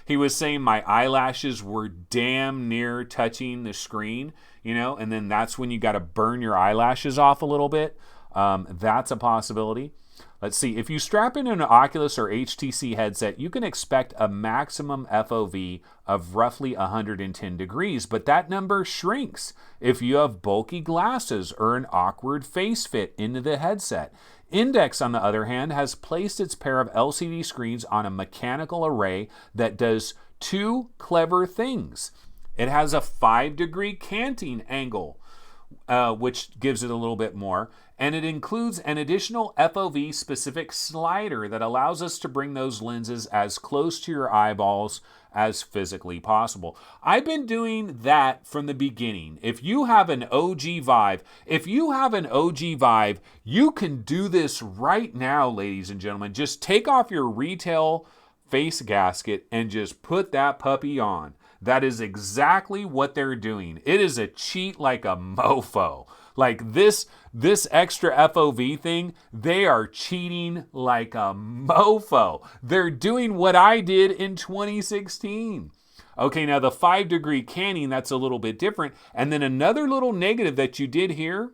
S1: He was saying my eyelashes were damn near touching the screen, you know, and then that's when you got to burn your eyelashes off a little bit. That's a possibility. Let's see, if you strap in an Oculus or HTC headset, you can expect a maximum FOV of roughly 110 degrees, but that number shrinks if you have bulky glasses or an awkward face fit into the headset. Index, on the other hand, has placed its pair of LCD screens on a mechanical array that does two clever things. It has a 5-degree canting angle, which gives it a little bit more. And it includes an additional FOV-specific slider that allows us to bring those lenses as close to your eyeballs as physically possible. I've been doing that from the beginning. If you have an OG Vive, you can do this right now, ladies and gentlemen. Just take off your retail face gasket and just put that puppy on. That is exactly what they're doing. It is a cheat like a mofo. Like this extra FOV thing, they are cheating like a mofo. They're doing what I did in 2016. Okay, now the 5-degree canning, that's a little bit different. And then another little negative that you did here,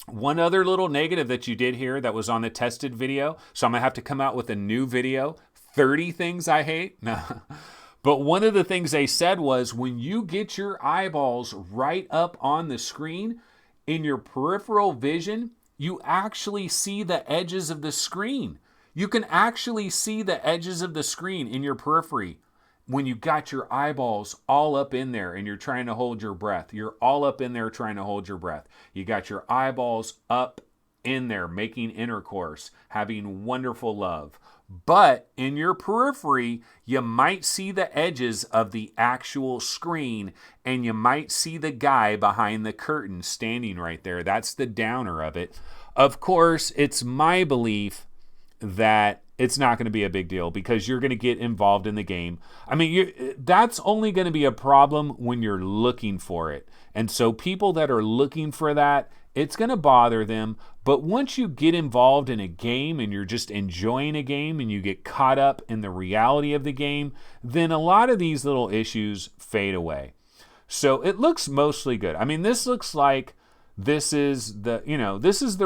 S1: one other little negative that you did here that was on the tested video. So I'm going to have to come out with a new video, 30 things I hate. No. But one of the things they said was when you get your eyeballs right up on the screen, in your peripheral vision, you actually see the edges of the screen. You can actually see the edges of the screen in your periphery when you got your eyeballs all up in there and you're trying to hold your breath. You're all up in there trying to hold your breath. You got your eyeballs up in there making intercourse, having wonderful love. But in your periphery, you might see the edges of the actual screen and you might see the guy behind the curtain standing right there. That's the downer of it. Of course, it's my belief that it's not going to be a big deal because you're going to get involved in the game. I mean, that's only going to be a problem when you're looking for it. And so people that are looking for that, it's going to bother them. But once you get involved in a game and you're just enjoying a game and you get caught up in the reality of the game, then a lot of these little issues fade away. So it looks mostly good. I mean, this looks like this is the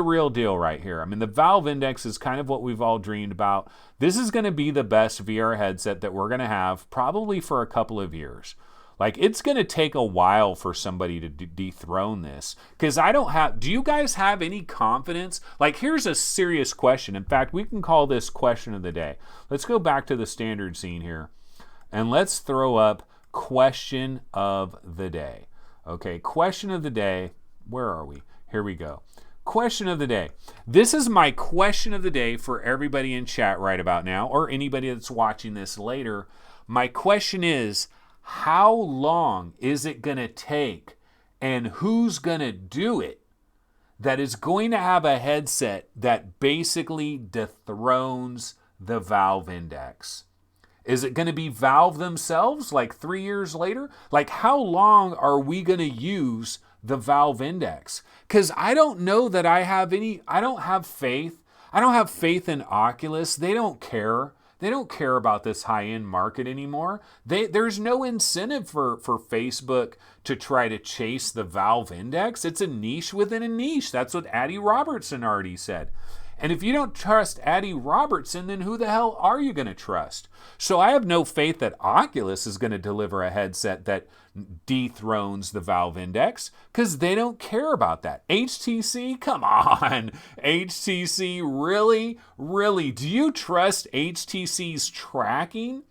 S1: real deal right here. I mean, the Valve Index is kind of what we've all dreamed about. This is going to be the best VR headset that we're going to have probably for a couple of years. Like, it's going to take a while for somebody to dethrone this. Because I don't have... Do you guys have any confidence? Like, here's a serious question. In fact, we can call this question of the day. Let's go back to the standard scene here. And let's throw up question of the day. Okay, question of the day. Where are we? Here we go. Question of the day. This is my question of the day for everybody in chat right about now, or anybody that's watching this later. My question is, how long is it going to take, and who's going to do it, that is going to have a headset that basically dethrones the Valve Index? Is it going to be Valve themselves, like 3 years later? Like, how long are we going to use the Valve Index? Because I don't know that I don't have faith. I don't have faith in Oculus. They don't care. They don't care about this high-end market anymore. There's no incentive for Facebook to try to chase the Valve Index. It's a niche within a niche. That's what Addy Robertson already said. And if you don't trust Addy Robertson, then who the hell are you going to trust? So I have no faith that Oculus is going to deliver a headset that dethrones the Valve Index, because they don't care about that. HTC, come on. HTC, really? Really? Do you trust HTC's tracking?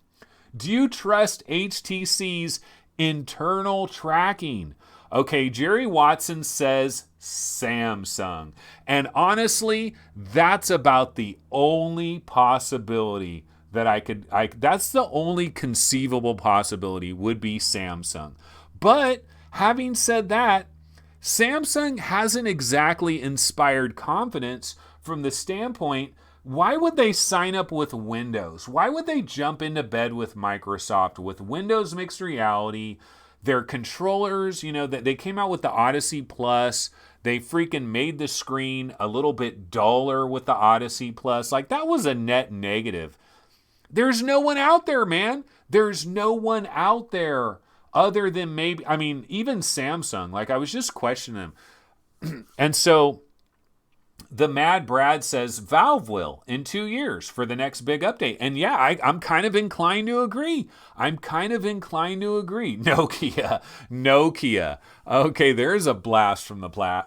S1: Do you trust HTC's internal tracking? Okay, Jerry Watson says Samsung. And honestly, that's about the only possibility that that's the only conceivable possibility would be Samsung. But having said that, Samsung hasn't exactly inspired confidence from the standpoint, why would they sign up with Windows? Why would they jump into bed with Microsoft with Windows Mixed Reality? Their controllers, you know, that they came out with the Odyssey Plus. They freaking made the screen a little bit duller with the Odyssey Plus. Like, that was a net negative. There's no one out there, man. There's no one out there other than maybe, I mean, even Samsung. Like, I was just questioning them. And so the Mad Brad says Valve will in 2 years for the next big update. And yeah, I'm kind of inclined to agree. Nokia. Okay, there's a blast from the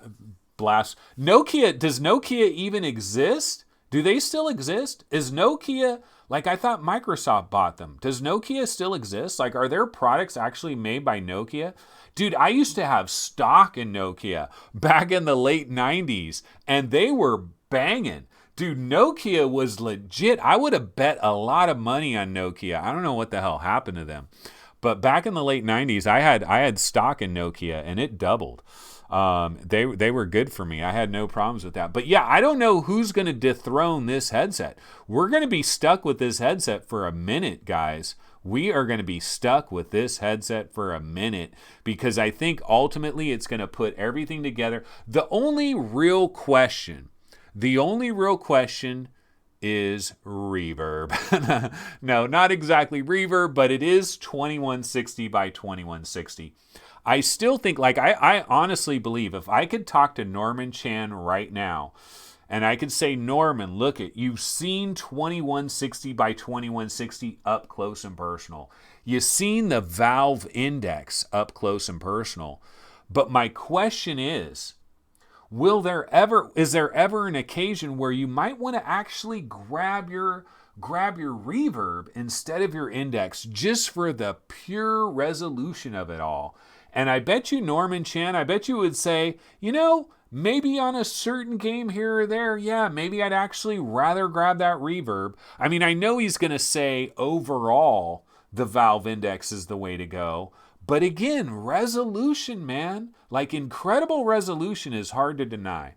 S1: blast. Nokia, does Nokia even exist? Do they still exist? Is Nokia, like, I thought Microsoft bought them. Does Nokia still exist? Like, are their products actually made by Nokia? Dude, I used to have stock in Nokia back in the late 90s, and they were banging. Dude, Nokia was legit. I would have bet a lot of money on Nokia. I don't know what the hell happened to them. But back in the late 90s, I had stock in Nokia, and it doubled. They were good for me. I had no problems with that. But yeah, I don't know who's going to dethrone this headset. We're going to be stuck with this headset for a minute, guys. We are going to be stuck with this headset for a minute because I think ultimately it's going to put everything together. The only real question is reverb. No, not exactly reverb, but it is 2160 by 2160. I still think, like, I honestly believe if I could talk to Norman Chan right now, and I could say, Norman, look it, you've seen 2160 by 2160 up close and personal. You've seen the Valve Index up close and personal. But my question is there ever an occasion where you might want to actually grab your reverb instead of your index just for the pure resolution of it all? And I bet you, Norman Chan, I bet you would say, you know, maybe on a certain game here or there, yeah, maybe I'd actually rather grab that reverb. I mean, I know he's going to say overall the Valve Index is the way to go. But again, resolution, man. Like, incredible resolution is hard to deny.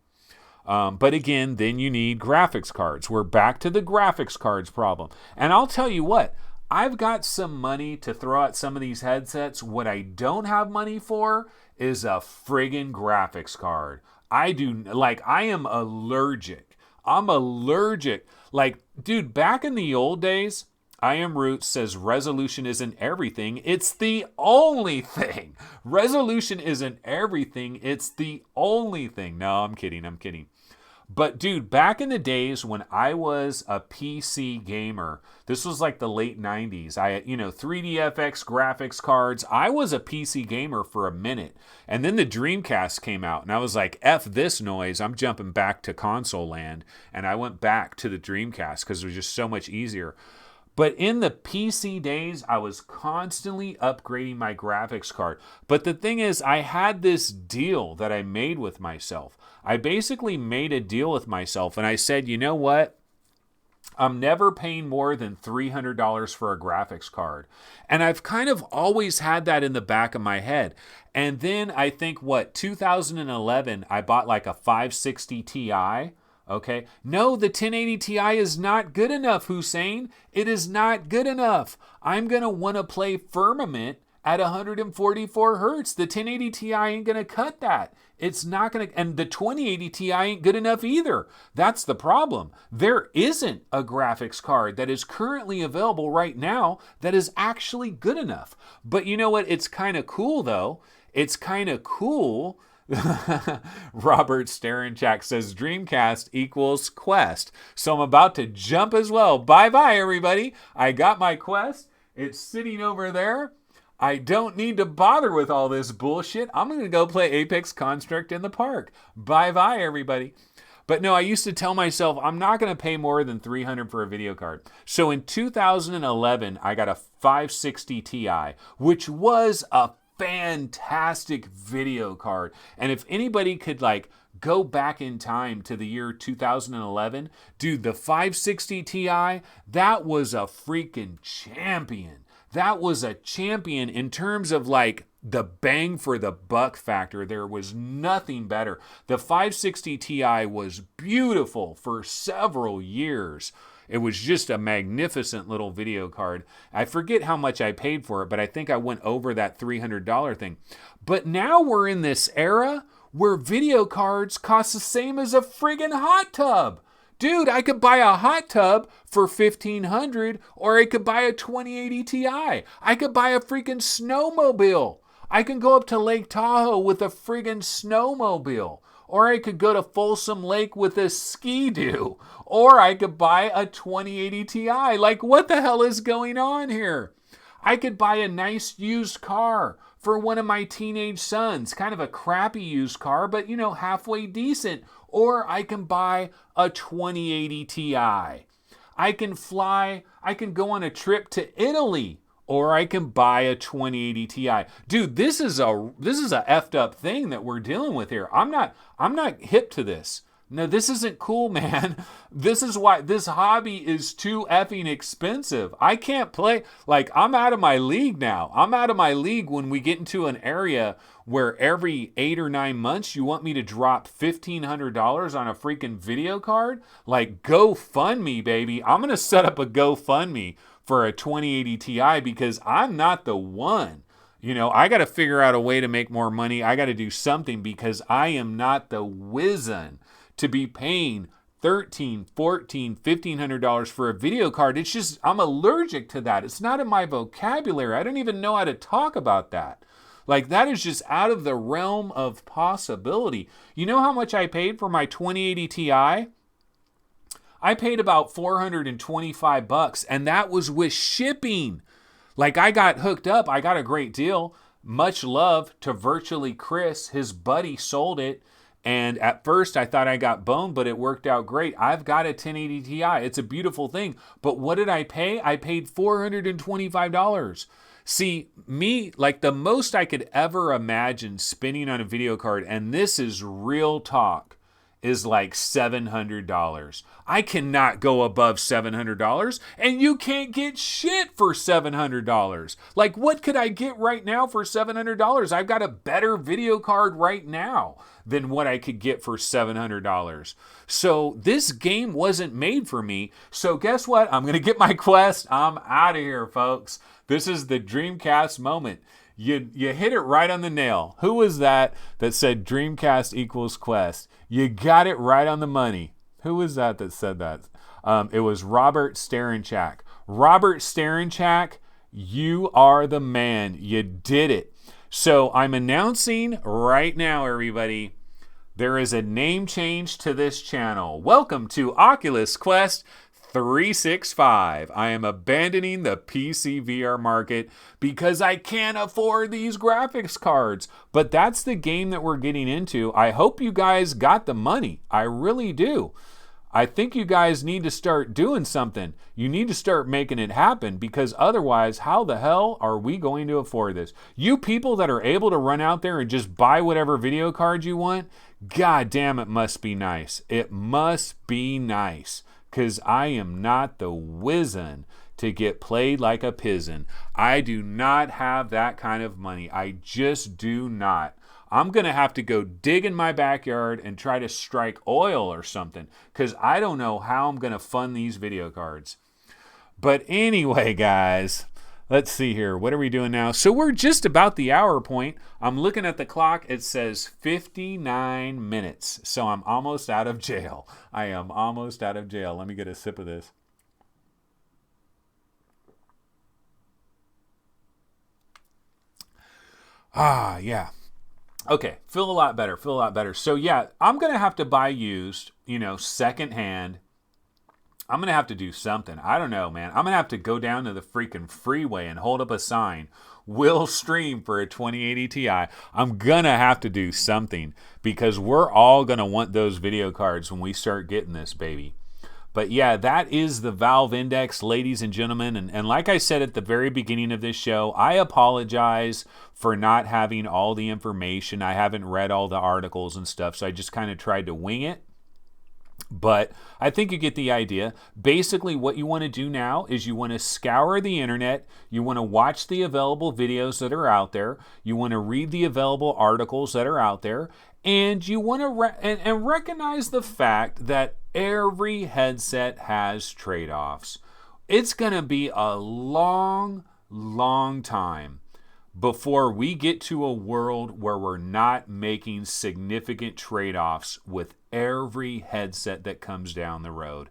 S1: But again, then you need graphics cards. We're back to the graphics cards problem. And I'll tell you what, I've got some money to throw at some of these headsets. What I don't have money for is a friggin' graphics card. I am allergic. I'm allergic. Like, dude, back in the old days, I Am Roots says resolution isn't everything. It's the only thing. Resolution isn't everything. It's the only thing. No, I'm kidding. But dude, back in the days when I was a PC gamer, this was like the late 90s. 3DFX graphics cards. I was a PC gamer for a minute. And then the Dreamcast came out and I was like, F this noise. I'm jumping back to console land. And I went back to the Dreamcast because it was just so much easier. But in the PC days, I was constantly upgrading my graphics card. But the thing is, I had this deal that I made with myself. I basically made a deal with myself and I said, you know what? I'm never paying more than $300 for a graphics card. And I've kind of always had that in the back of my head. And then I think, 2011, I bought like a 560 Ti. Okay. No, the 1080 Ti is not good enough, Hussein. It is not good enough. I'm going to want to play Firmament at 144 hertz. The 1080 Ti ain't going to cut that. It's not going to, and the 2080 Ti ain't good enough either. That's the problem. There isn't a graphics card that is currently available right now that is actually good enough. But you know what? It's kind of cool though. It's kind of cool. Robert Starenchak says Dreamcast equals Quest. So I'm about to jump as well. Bye-bye, everybody. I got my Quest. It's sitting over there. I don't need to bother with all this bullshit. I'm going to go play Apex Construct in the park. Bye-bye, everybody. But no, I used to tell myself I'm not going to pay more than $300 for a video card. So in 2011, I got a 560 Ti, which was a fantastic video card. And if anybody could go back in time to the year 2011, dude, the 560 Ti, that was a freaking champion. That was a champion in terms of the bang for the buck factor. There was nothing better. The 560 Ti was beautiful for several years. It was just a magnificent little video card. I forget how much I paid for it, but I think I went over that $300 thing. But now we're in this era where video cards cost the same as a friggin' hot tub. Dude, I could buy a hot tub for $1,500, or I could buy a 2080 Ti. I could buy a freaking snowmobile. I can go up to Lake Tahoe with a friggin' snowmobile. Or I could go to Folsom Lake with a Ski-Doo. Or I could buy a 2080 Ti. What the hell is going on here? I could buy a nice used car for one of my teenage sons. Kind of a crappy used car, but halfway decent. Or I can buy a 2080 Ti. I can go on a trip to Italy. Or I can buy a 2080 Ti. Dude, this is a effed up thing that we're dealing with here. I'm not hip to this. No, this isn't cool, man. This is why this hobby is too effing expensive. I can't play, I'm out of my league now. I'm out of my league when we get into an area where every 8 or 9 months you want me to drop $1,500 on a freaking video card. GoFundMe, baby. I'm going to set up a GoFundMe for a 2080 Ti because I'm not the one. I got to figure out a way to make more money. I got to do something because I am not the wizen to be paying $1,300, $1,400, $1,500 for a video card. It's just, I'm allergic to that. It's not in my vocabulary. I don't even know how to talk about that. That is just out of the realm of possibility. You know how much I paid for my 2080 Ti? I paid about $425, and that was with shipping. I got hooked up. I got a great deal. Much love to Virtually Chris. His buddy sold it. And at first I thought I got boned, but it worked out great. I've got a 1080 Ti. It's a beautiful thing. But what did I pay? I paid $425. See, me, the most I could ever imagine spending on a video card, and this is real talk, is $700. I cannot go above $700, and you can't get shit for $700. What could I get right now for $700? I've got a better video card right now than what I could get for $700. So this game wasn't made for me. So guess what? I'm going to get my Quest. I'm out of here, folks. This is the Dreamcast moment. You hit it right on the nail. Who was that said Dreamcast equals Quest? You got it right on the money. Who was that said that? It was Robert Starenchak. Robert Starenchak, you are the man. You did it. So I'm announcing right now, everybody, There is a name change to this channel. Welcome to Oculus Quest 365. I am abandoning the PC VR market because I can't afford these graphics cards. But that's the game that we're getting into. I hope you guys got the money. I really do. I think you guys need to start doing something. You need to start making it happen, because otherwise, how the hell are we going to afford this? You people that are able to run out there and just buy whatever video card you want, god damn, it must be nice. It must be nice, because I am not the wizened to get played like a pizen. I do not have that kind of money. I just do not. I'm going to have to go dig in my backyard and try to strike oil or something, because I don't know how I'm going to fund these video cards. But anyway, guys, let's see here. What are we doing now? So we're just about the hour point. I'm looking at the clock. It says 59 minutes. So I'm almost out of jail. I am almost out of jail. Let me get a sip of this. Ah, yeah. Okay, feel a lot better. So yeah, I'm going to have to buy used, secondhand. I'm going to have to do something. I don't know, man. I'm going to have to go down to the freaking freeway and hold up a sign. Will stream for a 2080 Ti. I'm going to have to do something, because we're all going to want those video cards when we start getting this baby. But yeah, that is the Valve Index, ladies and gentlemen. And like I said at the very beginning of this show, I apologize for not having all the information. I haven't read all the articles and stuff, so I just kind of tried to wing it. But I think you get the idea. Basically, what you want to do now is you want to scour the internet. You want to watch the available videos that are out there. You want to read the available articles that are out there. And you want to recognize the fact that every headset has trade-offs. It's going to be a long, long time before we get to a world where we're not making significant trade-offs with every headset that comes down the road.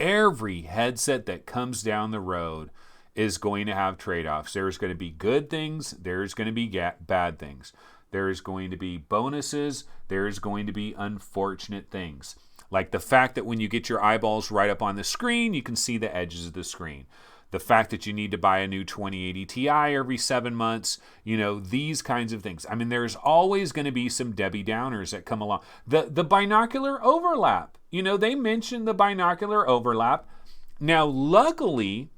S1: Every headset that comes down the road is going to have trade-offs. There's going to be good things. There's going to be bad things. There's going to be bonuses. There's going to be unfortunate things. Like the fact that when you get your eyeballs right up on the screen, you can see the edges of the screen. The fact that you need to buy a new 2080 Ti every 7 months, these kinds of things. I mean, there's always going to be some Debbie Downers that come along. The binocular overlap. They mentioned the binocular overlap. Now, luckily,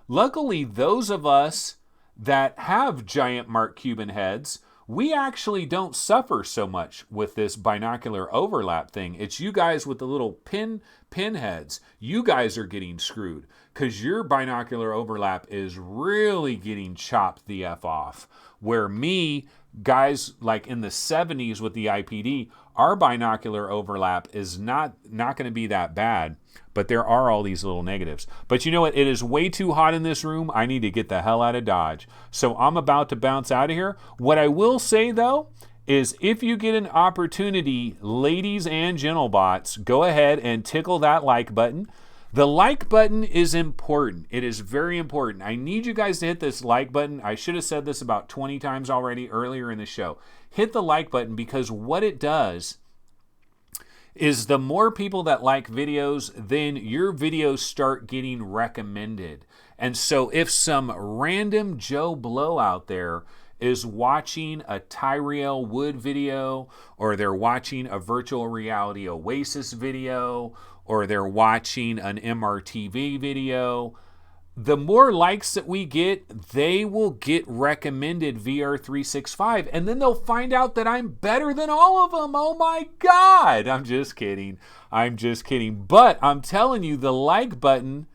S1: those of us that have giant Mark Cuban heads, we actually don't suffer so much with this binocular overlap thing. It's you guys with the little pin heads. You guys are getting screwed, because your binocular overlap is really getting chopped the F off. Where me, guys like in the 70s with the IPD, our binocular overlap is not going to be that bad. But there are all these little negatives. But you know what? It is way too hot in this room. I need to get the hell out of Dodge. So I'm about to bounce out of here. What I will say, though, is if you get an opportunity, ladies and gentlebots, go ahead and tickle that like button. The like button is important. It is very important. I need you guys to hit this like button. I should have said this about 20 times already earlier in the show. Hit the like button, because what it does is the more people that like videos, then your videos start getting recommended. And so if some random Joe Blow out there is watching a Tyriel Wood video, or they're watching a virtual reality Oasis video, or they're watching an MRTV video, the more likes that we get, they will get recommended VR 365, and then they'll find out that I'm better than all of them. Oh my God. I'm just kidding. But I'm telling you, the like button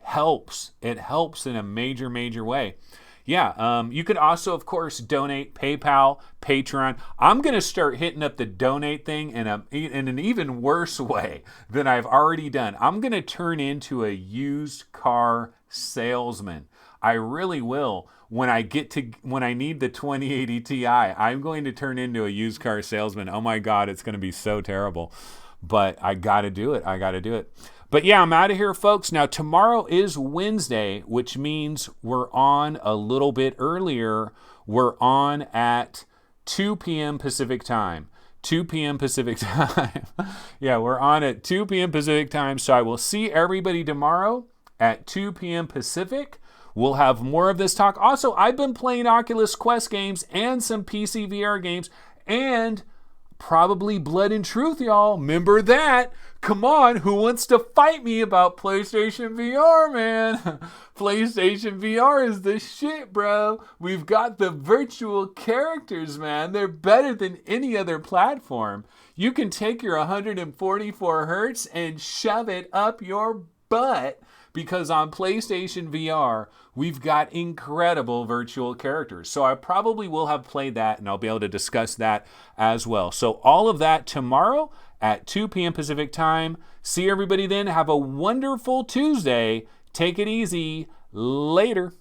S1: helps. It helps in a major, major way. Yeah, you could also, of course, donate PayPal, Patreon. I'm going to start hitting up the donate thing in an even worse way than I've already done. I'm going to turn into a used car salesman. I really will. When I need the 2080 Ti, I'm going to turn into a used car salesman. Oh my God, it's going to be so terrible. But I got to do it. But yeah, I'm out of here, folks. Now, tomorrow is Wednesday, which means we're on a little bit earlier. We're on at 2 p.m. Pacific time. 2 p.m. Pacific time. Yeah, we're on at 2 p.m. Pacific time. So I will see everybody tomorrow at 2 p.m. Pacific. We'll have more of this talk. Also, I've been playing Oculus Quest games and some PC VR games and probably Blood and Truth, y'all. Remember that? Come on, who wants to fight me about PlayStation VR, man? PlayStation VR is the shit, bro. We've got the virtual characters, man. They're better than any other platform. You can take your 144 hertz and shove it up your butt, because on PlayStation VR, we've got incredible virtual characters. So I probably will have played that, and I'll be able to discuss that as well. So all of that tomorrow at 2 p.m. Pacific time. See everybody then. Have a wonderful Tuesday. Take it easy. Later.